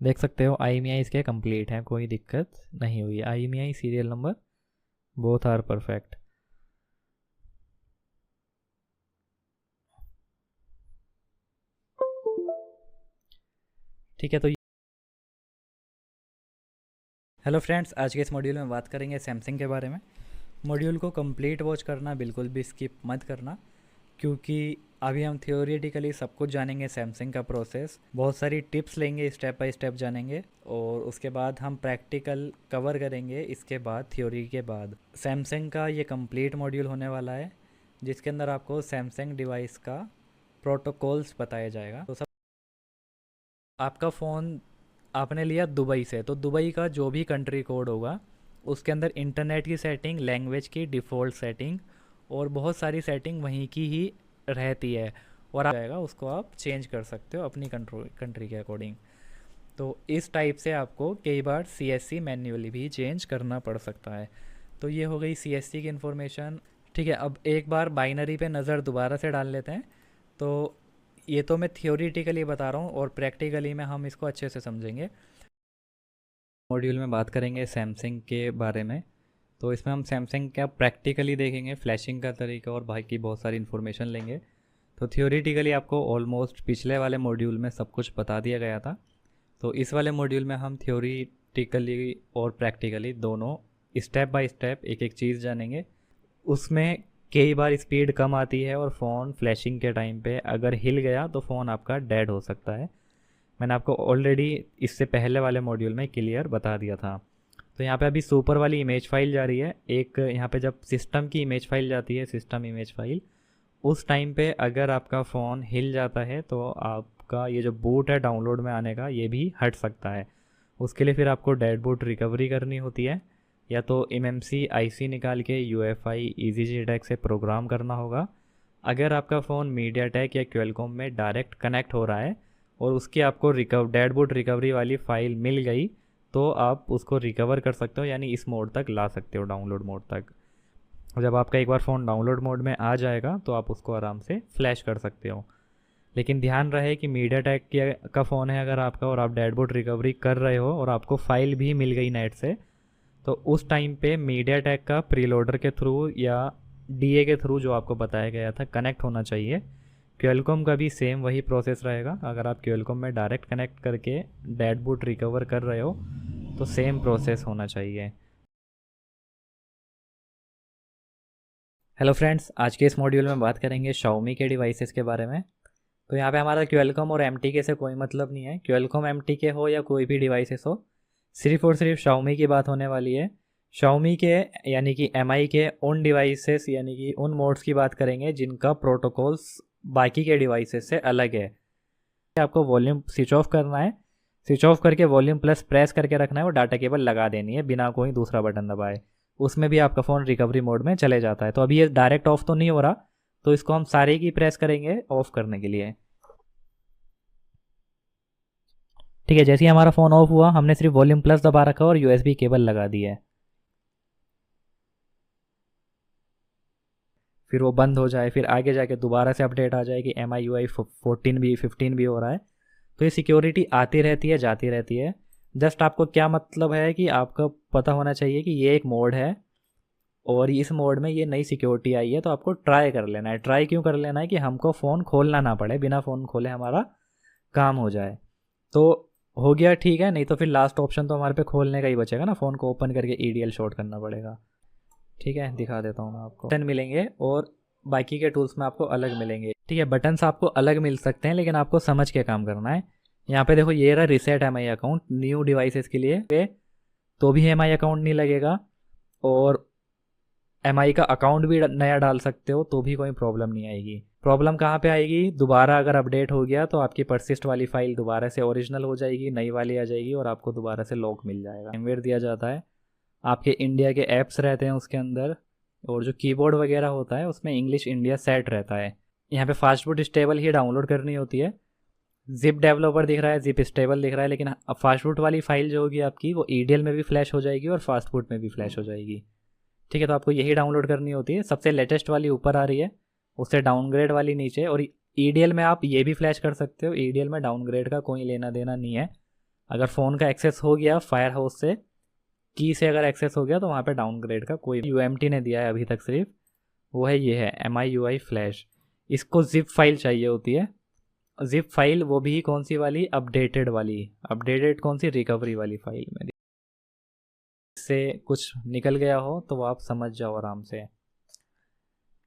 देख सकते हो IMEI इसके कंप्लीट हैं, कोई दिक्कत नहीं हुई। IMEI serial number both are perfect. ठीक है, तो हेलो फ्रेंड्स, आज के इस मॉड्यूल में बात करेंगे सैमसंग के बारे में। मॉड्यूल को कंप्लीट वॉच करना, बिल्कुल भी स्किप मत करना, क्योंकि अभी हम थियोरेटिकली सब कुछ जानेंगे सैमसंग का प्रोसेस, बहुत सारी टिप्स लेंगे, स्टेप बाय स्टेप जानेंगे, और उसके बाद हम प्रैक्टिकल कवर करेंगे। इसके बाद थ्योरी के बाद सैमसंग का ये कंप्लीट मॉड्यूल होने वाला है, जिसके अंदर आपको सैमसंग डिवाइस का प्रोटोकॉल्स बताया जाएगा। तो सब आपका फ़ोन आपने लिया दुबई से, तो दुबई का जो भी कंट्री कोड होगा उसके अंदर इंटरनेट की सेटिंग, लैंग्वेज की डिफ़ॉल्ट सेटिंग और बहुत सारी सेटिंग वहीं की ही रहती है। और आ जाएगा, उसको आप चेंज कर सकते हो अपनी कंट्री के अकॉर्डिंग। तो इस टाइप से आपको कई बार CSC मैन्युअली भी चेंज करना पड़ सकता है। तो ये हो गई CSC की इन्फॉर्मेशन। ठीक है, अब एक बार बाइनरी पे नज़र दोबारा से डाल लेते हैं। तो ये तो मैं थियोरिटिकली बता रहा हूँ और प्रैक्टिकली में हम इसको अच्छे से समझेंगे। मॉड्यूल में बात करेंगे सैमसंग के बारे में। तो इसमें हम सैमसंग का प्रैक्टिकली देखेंगे, फ्लैशिंग का तरीका और बाकी बहुत सारी इन्फॉर्मेशन लेंगे। तो थियोरिटिकली आपको ऑलमोस्ट पिछले वाले मॉड्यूल में सब कुछ बता दिया गया था। तो इस वाले मॉड्यूल में हम थियोरिटिकली और प्रैक्टिकली दोनों स्टेप बाय स्टेप एक एक चीज़ जानेंगे। उसमें कई बार स्पीड कम आती है और फ़ोन फ्लैशिंग के टाइम पे अगर हिल गया तो फ़ोन आपका डेड हो सकता है। मैंने आपको ऑलरेडी इससे पहले वाले मॉड्यूल में क्लियर बता दिया था। तो यहाँ पे अभी सुपर वाली इमेज फाइल जा रही है। एक यहाँ पे जब सिस्टम की इमेज फाइल जाती है, सिस्टम इमेज फाइल, उस टाइम पे अगर आपका फ़ोन हिल जाता है तो आपका ये जो बूट है डाउनलोड में आने का, ये भी हट सकता है। उसके लिए फिर आपको डेड बूट रिकवरी करनी होती है, या तो MMC IC निकाल के UEFI EasyJetAC से प्रोग्राम करना होगा। अगर आपका फ़ोन MediaTek या क्वेलकॉम में डायरेक्ट कनेक्ट हो रहा है और उसकी आपको डेड बूट रिकवरी वाली फ़ाइल मिल गई तो आप उसको रिकवर कर सकते हो, यानी इस मोड तक ला सकते हो, डाउनलोड मोड तक। जब आपका एक बार फ़ोन डाउनलोड मोड में आ जाएगा तो आप उसको आराम से फ्लैश कर सकते हो। लेकिन ध्यान रहे कि MediaTek का फ़ोन है अगर आपका और आप डेड बूट रिकवरी कर रहे हो और आपको फ़ाइल भी मिल गई नेट से, तो उस टाइम पे MediaTek का प्रीलोडर के थ्रू या DA के थ्रू जो आपको बताया गया था कनेक्ट होना चाहिए। क्वेलकॉम का भी सेम वही प्रोसेस रहेगा। अगर आप क्वेलकॉम में डायरेक्ट कनेक्ट करके डेड बूट रिकवर कर रहे हो तो सेम प्रोसेस होना चाहिए। हेलो फ्रेंड्स, आज के इस मॉड्यूल में बात करेंगे Xiaomi के डिवाइसेस के बारे में। तो यहाँ पे हमारा क्वेलकॉम और MTK से कोई मतलब नहीं है। क्वेलकॉम MTK हो या कोई भी डिवाइसेस हो, सिर्फ और सिर्फ Xiaomi की बात होने वाली है। Xiaomi के यानी कि MI के उन डिवाइसेस यानी कि उन मोड्स की बात करेंगे जिनका प्रोटोकॉल्स बाकी के डिवाइसेस से अलग है। आपको वॉल्यूम स्विच ऑफ करना है, स्विच ऑफ करके वॉल्यूम प्लस प्रेस करके रखना है और डाटा केबल लगा देनी है बिना कोई दूसरा बटन दबाए। उसमें भी आपका फ़ोन रिकवरी मोड में चले जाता है। तो अभी ये डायरेक्ट ऑफ तो नहीं हो रहा, तो इसको हम सारे की प्रेस करेंगे ऑफ करने के लिए। ठीक है, जैसे ही हमारा फ़ोन ऑफ हुआ हमने सिर्फ वॉल्यूम प्लस दबा रखा और USB केबल लगा दी है। फिर वो बंद हो जाए, फिर आगे जाके दोबारा से अपडेट आ जाए कि MIUI 14 भी 15 भी हो रहा है। तो ये सिक्योरिटी आती रहती है, जाती रहती है। जस्ट आपको क्या मतलब है कि आपको पता होना चाहिए कि ये एक मोड है और इस मोड में ये नई सिक्योरिटी आई है, तो आपको ट्राई कर लेना है। ट्राई क्यों कर लेना है कि हमको फ़ोन खोलना ना पड़े, बिना फ़ोन खोले हमारा काम हो जाए। तो हो गया, ठीक है। नहीं तो फिर लास्ट ऑप्शन तो हमारे पे खोलने का ही बचेगा ना, फ़ोन को ओपन करके EDL शॉर्ट करना पड़ेगा। ठीक है, दिखा देता हूँ मैं आपको। बटन मिलेंगे और बाकी के टूल्स में आपको अलग मिलेंगे। ठीक है, बटन्स आपको अलग मिल सकते हैं लेकिन आपको समझ के काम करना है। यहाँ पे देखो, ये रहा reset MI account new devices के लिए, तो भी MI अकाउंट नहीं लगेगा। और MI का अकाउंट भी नया डाल सकते हो तो भी कोई प्रॉब्लम नहीं आएगी। प्रॉब्लम कहाँ पे आएगी, दोबारा अगर अपडेट हो गया तो आपकी परसिस्ट वाली फाइल दोबारा से ओरिजिनल हो जाएगी, नई वाली आ जाएगी और आपको दोबारा से लॉक मिल जाएगा। फर्मवेयर दिया जाता है, आपके इंडिया के ऐप्स रहते हैं उसके अंदर, और जो कीबोर्ड वगैरह होता है उसमें इंग्लिश इंडिया सेट रहता है। यहाँ पे फास्टफूड स्टेबल ही डाउनलोड करनी होती है। जिप डेवलपर दिख रहा है, जिप स्टेबल दिख रहा है, लेकिन अब फास्टफूड वाली फाइल जो होगी आपकी वो EDL में भी फ्लैश हो जाएगी और फास्टफूड में भी फ्लैश हो जाएगी। ठीक है, तो आपको यही डाउनलोड करनी होती है। सबसे लेटेस्ट वाली ऊपर आ रही है, उससे डाउनग्रेड वाली नीचे। और EDL में आप ये भी फ्लैश कर सकते हो, EDL में डाउनग्रेड का कोई लेना देना नहीं है। अगर फ़ोन का एक्सेस हो गया फायर हाउस से, की से अगर एक्सेस हो गया तो वहाँ पे डाउनग्रेड का कोई UMT ने दिया है अभी तक सिर्फ, वो है ये है MIUI फ्लैश। इसको जिप फाइल चाहिए होती है। जिप फाइल वो भी कौन सी वाली, अपडेटेड वाली। अपडेटेड कौन सी, रिकवरी वाली फाइल में। इससे कुछ निकल गया हो तो वो आप समझ जाओ आराम से।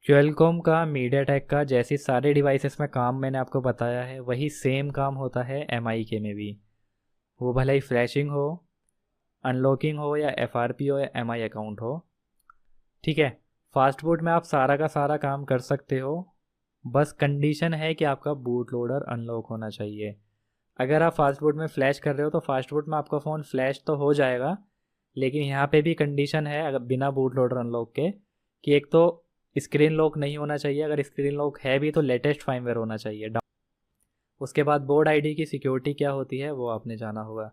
क्वेलकॉम का, MediaTek का जैसी सारे डिवाइसेस में काम मैंने आपको बताया है वही सेम काम होता है MI के में भी। वो भले ही फ्लैशिंग हो, अनलॉकिंग हो या FRP हो या MI अकाउंट हो। ठीक है, फास्ट बूट में आप सारा का सारा काम कर सकते हो, बस कंडीशन है कि आपका बूट लोडर अनलॉक होना चाहिए। अगर आप फास्ट बूट में फ्लैश कर रहे हो तो फास्ट बूट में आपका फ़ोन फ्लैश तो हो जाएगा, लेकिन यहाँ पे भी कंडीशन है अगर बिना बूट लोडर अनलॉक के, कि एक तो स्क्रीन लॉक नहीं होना चाहिए, अगर स्क्रीन लॉक है भी तो लेटेस्ट फार्मवेयर होना चाहिए। उसके बाद बोर्ड आईडी की सिक्योरिटी क्या होती है वो आपने जाना होगा।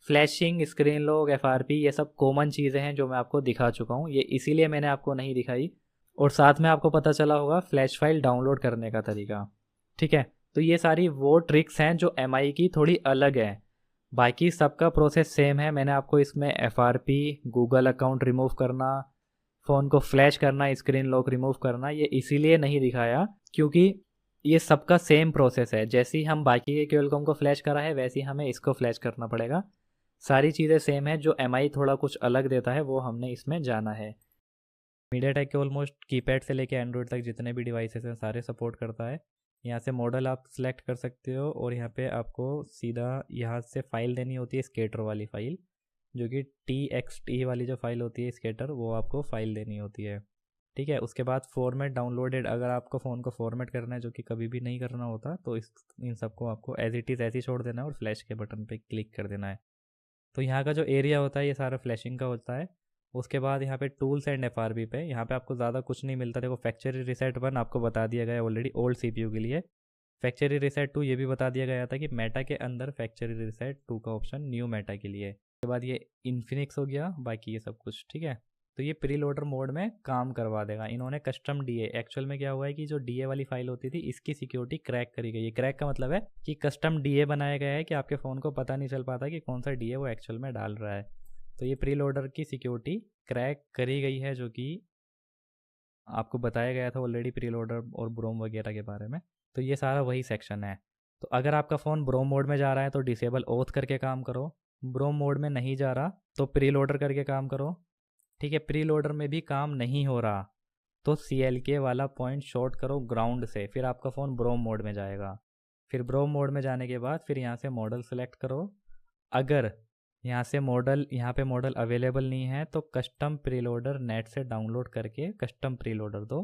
फ्लैशिंग, स्क्रीन लॉक, एफआरपी, ये सब कॉमन चीज़ें हैं जो मैं आपको दिखा चुका हूँ, ये इसीलिए मैंने आपको नहीं दिखाई। और साथ में आपको पता चला होगा फ्लैश फाइल डाउनलोड करने का तरीका। ठीक है, तो ये सारी वो ट्रिक्स हैं जो एमआई की थोड़ी अलग है, बाकी सबका प्रोसेस सेम है। मैंने आपको इसमें एफआरपी, गूगल अकाउंट रिमूव करना, फ़ोन को फ्लैश करना, स्क्रीन लॉक रिमूव करना, ये इसीलिए नहीं दिखाया क्योंकि ये सबका सेम प्रोसेस है। जैसे ही हम बाकी के क्यूएलकॉम को फ्लैश करा है वैसे ही हमें इसको फ्लैश करना पड़ेगा। सारी चीज़ें सेम है, जो एमआई थोड़ा कुछ अलग देता है वो हमने इसमें जाना है। मीडियाटेक के ऑलमोस्ट कीपैड से लेके एंड्रॉयड तक जितने भी डिवाइसेस हैं सारे सपोर्ट करता है। यहाँ से मॉडल आप सिलेक्ट कर सकते हो और यहाँ पे आपको सीधा यहाँ से फाइल देनी होती है, स्केटर वाली फाइल, जो कि TXT वाली जो फाइल होती है स्केटर, वो आपको फाइल देनी होती है। ठीक है, उसके बाद फॉर्मेट डाउनलोडेड, अगर आपको फ़ोन को फॉर्मेट करना है जो कि कभी भी नहीं करना होता, तो इन सबको आपको एज इट इज़ ऐसे ही छोड़ देना है और फ्लैश के बटन पे क्लिक कर देना है। तो यहाँ का जो एरिया होता है ये सारा फ्लैशिंग का होता है। उसके बाद यहाँ पे टूल्स एंड एफआरबी पे, यहाँ पे आपको ज़्यादा कुछ नहीं मिलता। देखो फैक्ट्री रीसेट 1 आपको बता दिया गया ऑलरेडी ओल्ड CPU के लिए। फैक्ट्री रीसेट 2 ये भी बता दिया गया था कि मेटा के अंदर फैक्ट्री रीसेट 2 का ऑप्शन न्यू मेटा के लिए। उसके बाद ये इन्फिनिक्स हो गया, बाकी ये सब कुछ ठीक है। तो ये प्री लोडर मोड में काम करवा देगा। इन्होंने कस्टम डीए, एक्चुअल में क्या हुआ है कि जो डीए वाली फाइल होती थी इसकी सिक्योरिटी क्रैक करी गई है। क्रैक का मतलब है कि कस्टम डीए बनाया गया है कि आपके फ़ोन को पता नहीं चल पाता कि कौन सा डीए वो एक्चुअल में डाल रहा है। तो ये प्री लोडर की सिक्योरिटी क्रैक करी गई है, जो कि आपको बताया गया था ऑलरेडी प्री लोडर और ब्रोम वगैरह के बारे में। तो ये सारा वही सेक्शन है। तो अगर आपका फ़ोन ब्रोम मोड में जा रहा है तो डिसेबल ऑथ करके काम करो, ब्रोम मोड में नहीं जा रहा तो प्री लोडर करके काम करो। ठीक है, प्री लोडर में भी काम नहीं हो रहा तो CLK वाला पॉइंट शॉर्ट करो ग्राउंड से, फिर आपका फ़ोन ब्रोम मोड में जाएगा। फिर ब्रोम मोड में जाने के बाद फिर यहाँ से मॉडल सेलेक्ट करो। अगर यहाँ पे मॉडल अवेलेबल नहीं है तो कस्टम प्रीलोडर नेट से डाउनलोड करके कस्टम प्रीलोडर दो,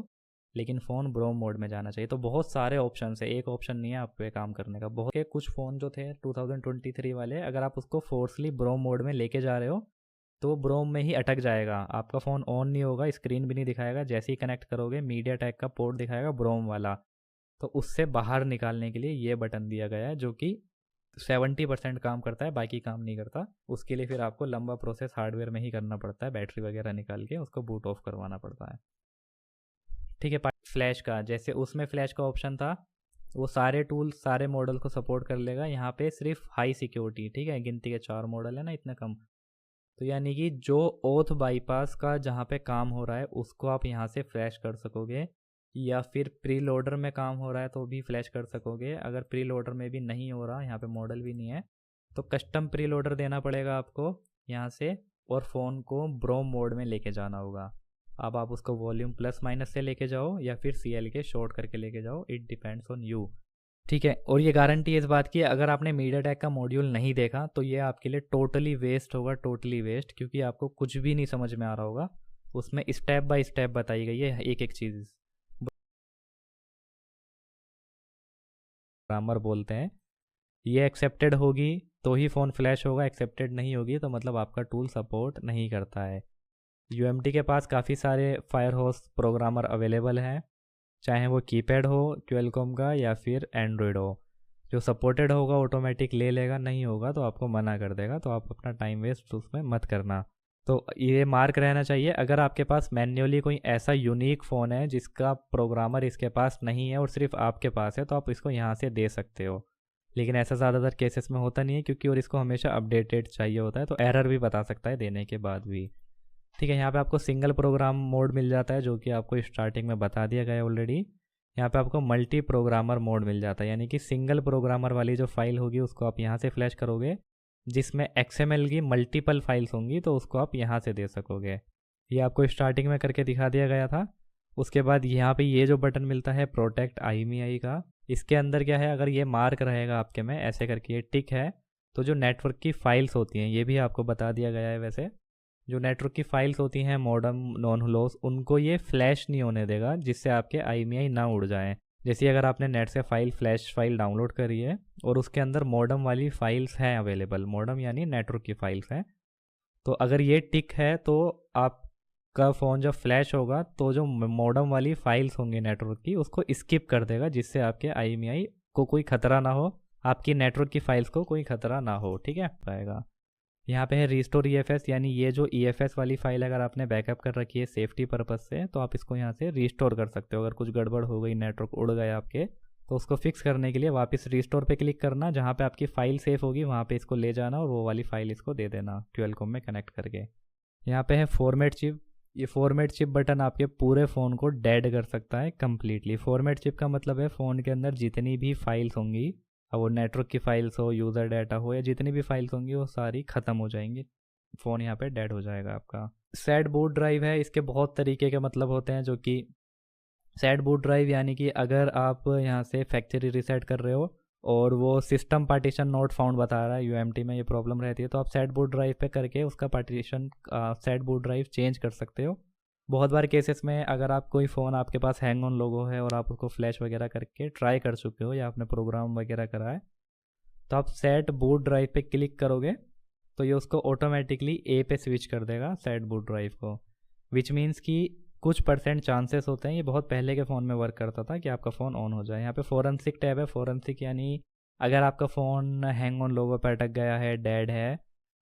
लेकिन फ़ोन ब्रोम मोड में जाना चाहिए। तो बहुत सारे ऑप्शन है, एक ऑप्शन नहीं है आप पे काम करने का। बहुत के कुछ फ़ोन जो थे 2023 वाले, अगर आप उसको फोर्सली ब्रोम मोड में लेके जा रहे हो तो ब्रोम में ही अटक जाएगा, आपका फ़ोन ऑन नहीं होगा, स्क्रीन भी नहीं दिखाएगा। जैसे ही कनेक्ट करोगे मीडियाटेक का पोर्ट दिखाएगा ब्रोम वाला। तो उससे बाहर निकालने के लिए ये बटन दिया गया है जो कि 70% काम करता है, बाकी काम नहीं करता। उसके लिए फिर आपको लंबा प्रोसेस हार्डवेयर में ही करना पड़ता है, बैटरी वगैरह निकाल के उसको बूट ऑफ करवाना पड़ता है। ठीक है, फ्लैश का जैसे उसमें फ्लैश का ऑप्शन था, वो सारे टूल सारे मॉडल को सपोर्ट कर लेगा। यहाँ पे सिर्फ हाई सिक्योरिटी, ठीक है, गिनती के 4 मॉडल है ना, इतने कम। तो यानी कि जो ओथ बाईपास का जहाँ पे काम हो रहा है उसको आप यहाँ से फ्लैश कर सकोगे, या फिर प्री लोडर में काम हो रहा है तो भी फ्लैश कर सकोगे। अगर प्री लोडर में भी नहीं हो रहा, यहाँ पे मॉडल भी नहीं है, तो कस्टम प्री लोडर देना पड़ेगा आपको यहाँ से, और फ़ोन को ब्रोम मोड में लेके जाना होगा। अब आप उसको वॉल्यूम प्लस माइनस से लेके जाओ या फिर CLK शॉर्ट करके लेके जाओ, इट डिपेंड्स ऑन यू। ठीक है, और ये गारंटी है इस बात की, अगर आपने मीडियाटेक का मॉड्यूल नहीं देखा तो ये आपके लिए टोटली वेस्ट होगा, टोटली वेस्ट, क्योंकि आपको कुछ भी नहीं समझ में आ रहा होगा। उसमें स्टेप बाय स्टेप बताई गई है एक एक चीज़। ग्रामर बोलते हैं, ये एक्सेप्टेड होगी तो ही फ़ोन फ्लैश होगा, एक्सेप्टेड नहीं होगी तो मतलब आपका टूल सपोर्ट नहीं करता है। UMT के पास काफ़ी सारे फायरहोस प्रोग्रामर अवेलेबल हैं, चाहे वो कीपैड हो क्यूएलकॉम का या फिर एंड्रॉयड हो। जो सपोर्टेड होगा ऑटोमेटिक ले लेगा, नहीं होगा तो आपको मना कर देगा, तो आप अपना टाइम वेस्ट उसमें मत करना। तो ये मार्क रहना चाहिए, अगर आपके पास मैन्युअली कोई ऐसा यूनिक फ़ोन है जिसका प्रोग्रामर इसके पास नहीं है और सिर्फ आपके पास है, तो आप इसको यहाँ से दे सकते हो। लेकिन ऐसा ज़्यादातर केसेस में होता नहीं है, क्योंकि और इसको हमेशा अपडेटेड चाहिए होता है, तो एरर भी बता सकता है देने के बाद भी। ठीक है, यहाँ पे आपको सिंगल प्रोग्राम मोड मिल जाता है जो कि आपको स्टार्टिंग में बता दिया गया है ऑलरेडी। यहाँ पे आपको मल्टी प्रोग्रामर मोड मिल जाता है, यानी कि सिंगल प्रोग्रामर वाली जो फाइल होगी उसको आप यहाँ से फ्लैश करोगे, जिसमें XML की मल्टीपल फाइल्स होंगी तो उसको आप यहाँ से दे सकोगे। ये आपको स्टार्टिंग में करके दिखा दिया गया था। उसके बाद यहाँ पे ये जो बटन मिलता है प्रोटेक्ट IMEI का, इसके अंदर क्या है, अगर ये मार्क रहेगा आपके में ऐसे करके ये टिक है, तो जो नेटवर्क की फाइल्स होती हैं, ये भी आपको बता दिया गया है वैसे, जो नेटवर्क की फाइल्स होती हैं मॉडम नॉन हुलोस, उनको ये फ्लैश नहीं होने देगा जिससे आपके IMEI ना उड़ जाएं। जैसे अगर आपने नेट से फ्लैश फाइल डाउनलोड करी है और उसके अंदर मॉडम वाली फाइल्स हैं अवेलेबल, मॉडम यानी नेटवर्क की फाइल्स हैं, तो अगर ये टिक है तो आप आपका फ़ोन जब फ्लैश होगा तो जो मॉडेम वाली फाइल्स होंगी नेटवर्क की उसको स्किप कर देगा, जिससे आपके IMEI को कोई खतरा ना हो, आपकी नेटवर्क की फाइल्स को कोई खतरा ना हो। ठीक है, पाएगा। यहाँ पे है रिस्टोर EFS, यानी ये जो EFS वाली फाइल अगर आपने बैकअप कर रखी है सेफ्टी पर्पज़ से, तो आप इसको यहाँ से रिस्टोर कर सकते हो। अगर कुछ गड़बड़ हो गई, नेटवर्क उड़ गए आपके, तो उसको फिक्स करने के लिए वापस रिस्टोर पे क्लिक करना, जहाँ पे आपकी फ़ाइल सेफ होगी वहाँ पे इसको ले जाना और वो वाली फ़ाइल इसको दे देना क्यूएलकॉम में कनेक्ट करके। यहाँ पे है फॉर्मेट चिप। ये फॉर्मेट चिप बटन आपके पूरे फ़ोन को डेड कर सकता है कम्प्लीटली। फॉर्मेट चिप का मतलब है फ़ोन के अंदर जितनी भी फाइल्स होंगी, अब वो नेटवर्क की फाइल्स हो, यूज़र डाटा हो, या जितनी भी फाइल्स होंगी वो सारी ख़त्म हो जाएंगी, फ़ोन यहाँ पे डेड हो जाएगा आपका। सैड बूट ड्राइव है, इसके बहुत तरीके के मतलब होते हैं, जो कि सैड बूट ड्राइव यानी कि अगर आप यहाँ से फैक्ट्री रीसेट कर रहे हो और वो सिस्टम पार्टीशन नॉट फाउंड बता रहा है, UMT में ये प्रॉब्लम रहती है, तो आप सैड बूट ड्राइव पे करके उसका partition sad boot drive change कर सकते हो। बहुत बार केसेस में अगर आप कोई फ़ोन आपके पास हैंग ऑन लोगो है और आप उसको फ्लैश वगैरह करके ट्राई कर चुके हो या आपने प्रोग्राम वगैरह करा है, तो आप सेट बूट ड्राइव पे क्लिक करोगे तो ये उसको ऑटोमेटिकली ए पे स्विच कर देगा सेट बूट ड्राइव को, विच मीन्स कि कुछ % चांसेस होते हैं, ये बहुत पहले के फ़ोन में वर्क करता था, कि आपका फ़ोन ऑन हो जाए। यहाँ पे फोरेंसिक टैब है। फोरेंसिक यानी अगर आपका फ़ोन हैंग ऑन लोगो पर अटक गया है, डेड है,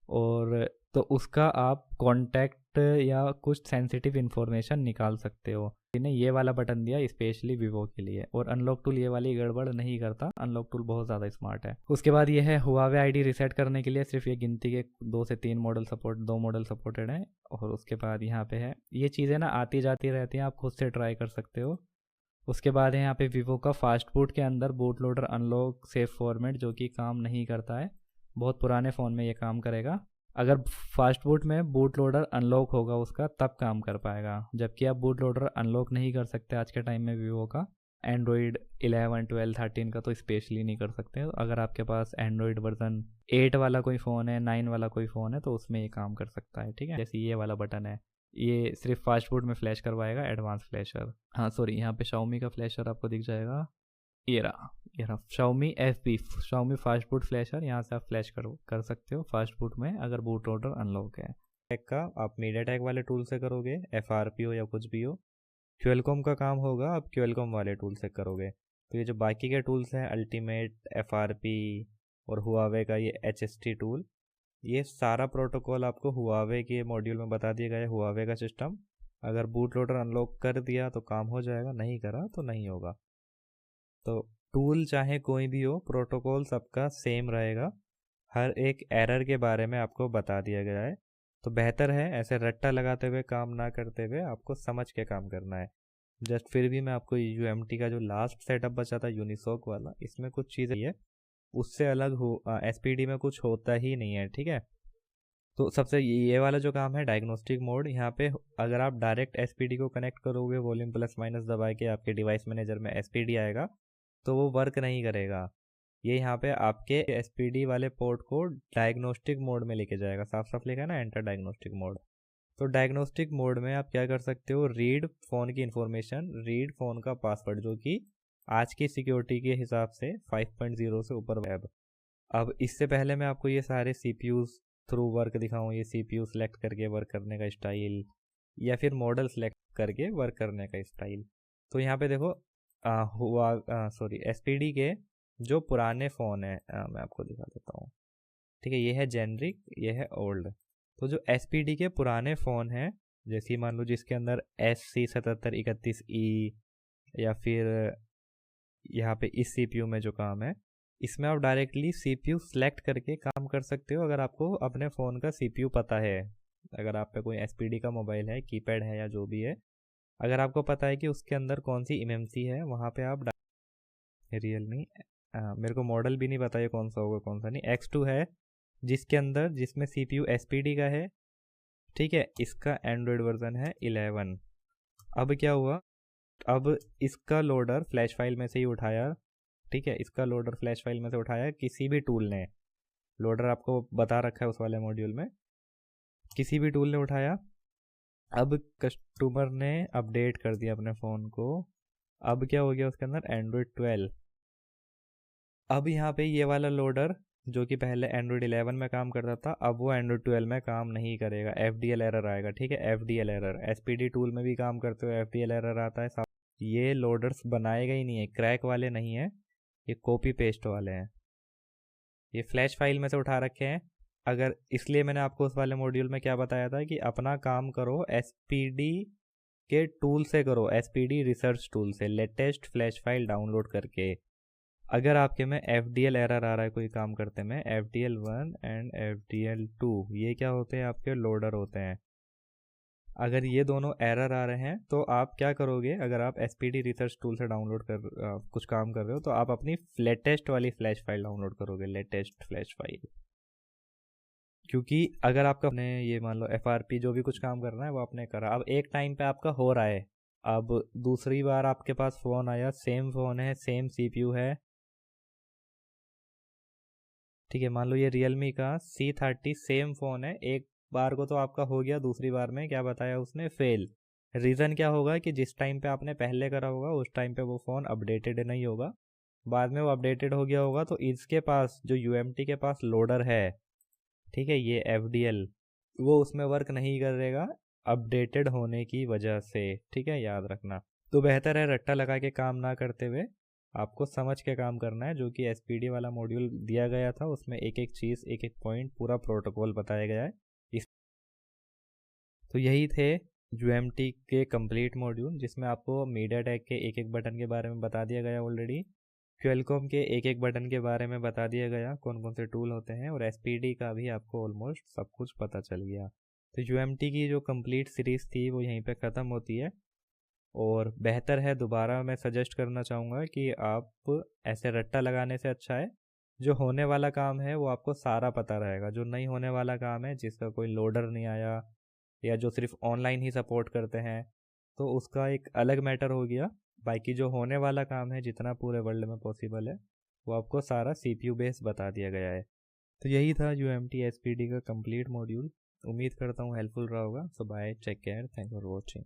और तो उसका आप कॉन्टैक्ट या कुछ सेंसिटिव इन्फॉर्मेशन निकाल सकते हो। इन्हें ये वाला बटन दिया स्पेशली वीवो के लिए, और अनलॉक टूल ये वाली गड़बड़ नहीं करता, अनलॉक टूल बहुत ज़्यादा स्मार्ट है। उसके बाद ये है हुआवे ID रीसेट करने के लिए सिर्फ ये गिनती के 2 से 3 मॉडल सपोर्ट, 2 मॉडल सपोर्टेड हैं। और उसके बाद यहाँ पे है, ये चीज़ें ना आती जाती रहती हैं, आप खुद से ट्राई कर सकते हो। उसके बाद है यहाँ पे वीवो का फास्ट बूट के अंदर boot loader unlock safe format, जो कि काम नहीं करता है, बहुत पुराने फ़ोन में ये काम करेगा। अगर फास्ट बूट में बूट लोडर अनलॉक होगा उसका तब काम कर पाएगा, जबकि आप बूट लोडर अनलॉक नहीं कर सकते आज के टाइम में वीवो का। एंड्रॉयड 11, 12, 13 का तो स्पेशली नहीं कर सकते। अगर आपके पास एंड्रॉयड वर्जन 8 वाला कोई फ़ोन है, 9 वाला कोई फ़ोन है, तो उसमें ये काम कर सकता है। ठीक है, जैसे ये वाला बटन है, ये सिर्फ फास्ट बूट में फ्लैश करवाएगा, एडवांस फ्लैशर। हाँ सॉरी, यहाँ पे शाओमी का फ्लैशर आपको दिख जाएगा, ये रहा Xiaomi FB, Xiaomi fast boot flasher. यहाँ से आप फ्लैश कर सकते हो फास्ट बूट में अगर बूट लोडर अनलॉक है। टेक का आप मीडियाटेक वाले टूल से करोगे, FRP हो या कुछ भी हो। क्यूएलकॉम का काम होगा, आप क्यूएलकॉम वाले टूल से करोगे। तो ये जो बाकी के टूल्स हैं, अल्टीमेट, FRP और हुआवे का ये HST टूल, ये सारा प्रोटोकॉल आपको हुआवे के मॉड्यूल में बता दिया गया है। हुआवे का सिस्टम अगर बूट लोडर अनलॉक कर दिया तो काम हो जाएगा, नहीं करा तो नहीं होगा। तो टूल चाहे कोई भी हो, प्रोटोकॉल सबका सेम रहेगा। हर एक एरर के बारे में आपको बता दिया गया है। तो बेहतर है ऐसे रट्टा लगाते हुए काम ना करते हुए आपको समझ के काम करना है। जस्ट फिर भी मैं आपको UMT का जो लास्ट सेटअप बचा था यूनिसॉक वाला, इसमें कुछ चीज़ें है उससे अलग हो, SPD में कुछ होता ही नहीं है। ठीक है, तो सबसे ये वाला जो काम है डायग्नोस्टिक मोड, यहाँ पे अगर आप डायरेक्ट SPD को कनेक्ट करोगे, वॉल्यूम प्लस माइनस दबा के आपके डिवाइस मैनेजर में SPD आएगा, तो वो वर्क नहीं करेगा। ये यहाँ पे आपके SPD वाले पोर्ट को डायग्नोस्टिक मोड में लेके जाएगा। साफ साफ लिखा है ना, एंटर डायग्नोस्टिक मोड। तो डायग्नोस्टिक मोड में आप क्या कर सकते हो, रीड फ़ोन की इन्फॉर्मेशन, रीड फ़ोन का पासवर्ड, जो कि आज की सिक्योरिटी के हिसाब से 5.0 से ऊपर है। अब इससे पहले मैं आपको ये सारे CPUs थ्रू वर्क दिखाऊँ, ये CPU सेलेक्ट करके वर्क करने का स्टाइल, या फिर मॉडल सेलेक्ट करके वर्क करने का स्टाइल। तो यहाँ पे देखो SPD के जो पुराने फ़ोन है, मैं आपको दिखा देता हूँ। ठीक है, ये है जेनरिक, ये है ओल्ड। तो जो SPD के पुराने फ़ोन हैं, जैसे मान लो जिसके अंदर SC7731E, या फिर यहाँ पे इस CPU में जो काम है, इसमें आप डायरेक्टली CPU सेलेक्ट करके काम कर सकते हो अगर आपको अपने फ़ोन का CPU पता है। अगर आप पे कोई SPD का मोबाइल है, कीपैड है या जो भी है, अगर आपको पता है कि उसके अंदर कौन सी MMC है, वहाँ पे आप रियलमी, मेरे को मॉडल भी नहीं पता ये कौन सा होगा कौन सा नहीं, X2 है जिसमें CPU SPD का है। ठीक है, इसका एंड्रॉयड वर्जन है 11। अब क्या हुआ, अब इसका लोडर फ्लैश फाइल में से ही उठाया। ठीक है, इसका लोडर फ्लैश फाइल में से उठाया, किसी भी टूल ने, लोडर आपको बता रखा है उस वाले मॉड्यूल में, किसी भी टूल ने उठाया। अब कस्टमर ने अपडेट कर दिया अपने फ़ोन को। अब क्या हो गया उसके अंदर, एंड्रॉयड 12। अब यहाँ पे ये वाला लोडर जो कि पहले एंड्रॉयड 11 में काम करता था, अब वो एंड्रॉयड 12 में काम नहीं करेगा, FDL एरर आएगा। ठीक है, FDL एरर। SPD टूल में भी काम करते हुए FDL एरर आता है। ये लोडर्स बनाएगा ही नहीं है, क्रैक वाले नहीं है, ये कॉपी पेस्ट वाले हैं, ये फ्लैश फाइल में से उठा रखे हैं। अगर इसलिए मैंने आपको उस वाले मॉड्यूल में क्या बताया था कि अपना काम करो SPD के टूल से करो, SPD रिसर्च टूल से, लेटेस्ट फ्लैश फाइल डाउनलोड करके। अगर आपके में FDL एरर आ रहा है कोई काम करते में, FDL1 एंड FDL2 ये क्या होते हैं, आपके लोडर होते हैं। अगर ये दोनों एरर आ रहे हैं तो आप क्या करोगे, अगर आप SPD रिसर्च टूल से डाउनलोड कर कुछ काम कर रहे हो तो आप अपनी लेटेस्ट वाली फ्लैश फाइल डाउनलोड करोगे, लेटेस्ट फ्लैश फाइल। क्योंकि अगर आपका अपने ये मान लो FRP जो भी कुछ काम करना है वो आपने करा, अब एक टाइम पे आपका हो रहा है, अब दूसरी बार आपके पास फ़ोन आया, सेम फ़ोन है, सेम CPU है, ठीक है, मान लो ये Realme का C30 सेम फ़ोन है, एक बार को तो आपका हो गया, दूसरी बार में क्या बताया उसने, फेल। रीज़न क्या होगा कि जिस टाइम पे आपने पहले करा होगा उस टाइम पे वो फ़ोन अपडेटेड नहीं होगा, बाद में वो अपडेटेड हो गया होगा, तो इसके पास जो UMT के पास लोडर है, ठीक है, ये FDL, वो उसमें वर्क नहीं करेगा अपडेटेड होने की वजह से। ठीक है, याद रखना। तो बेहतर है रट्टा लगा के काम ना करते हुए आपको समझ के काम करना है, जो कि SPD वाला मॉड्यूल दिया गया था, उसमें एक एक चीज़, एक एक पॉइंट, पूरा प्रोटोकॉल बताया गया है। इस तो यही थे UMT के कंप्लीट मॉड्यूल, जिसमें आपको MediaTek के एक एक बटन के बारे में बता दिया गया ऑलरेडी, क्वेलकॉम के एक एक बटन के बारे में बता दिया गया, कौन कौन से टूल होते हैं, और SPD का भी आपको ऑलमोस्ट सब कुछ पता चल गया। तो UMT की जो कंप्लीट सीरीज़ थी वो यहीं पे ख़त्म होती है, और बेहतर है, दोबारा मैं सजेस्ट करना चाहूँगा कि आप ऐसे रट्टा लगाने से अच्छा है जो होने वाला काम है वो आपको सारा पता रहेगा, जो नहीं होने वाला काम है जिसका कोई लोडर नहीं आया या जो सिर्फ ऑनलाइन ही सपोर्ट करते हैं तो उसका एक अलग मैटर हो गया। बाकी जो होने वाला काम है जितना पूरे वर्ल्ड में पॉसिबल है वो आपको सारा CPU बेस बता दिया गया है। तो यही था UMT SPD का कंप्लीट मॉड्यूल। उम्मीद करता हूँ हेल्पफुल रहा होगा। So bye, take care, thank for watching.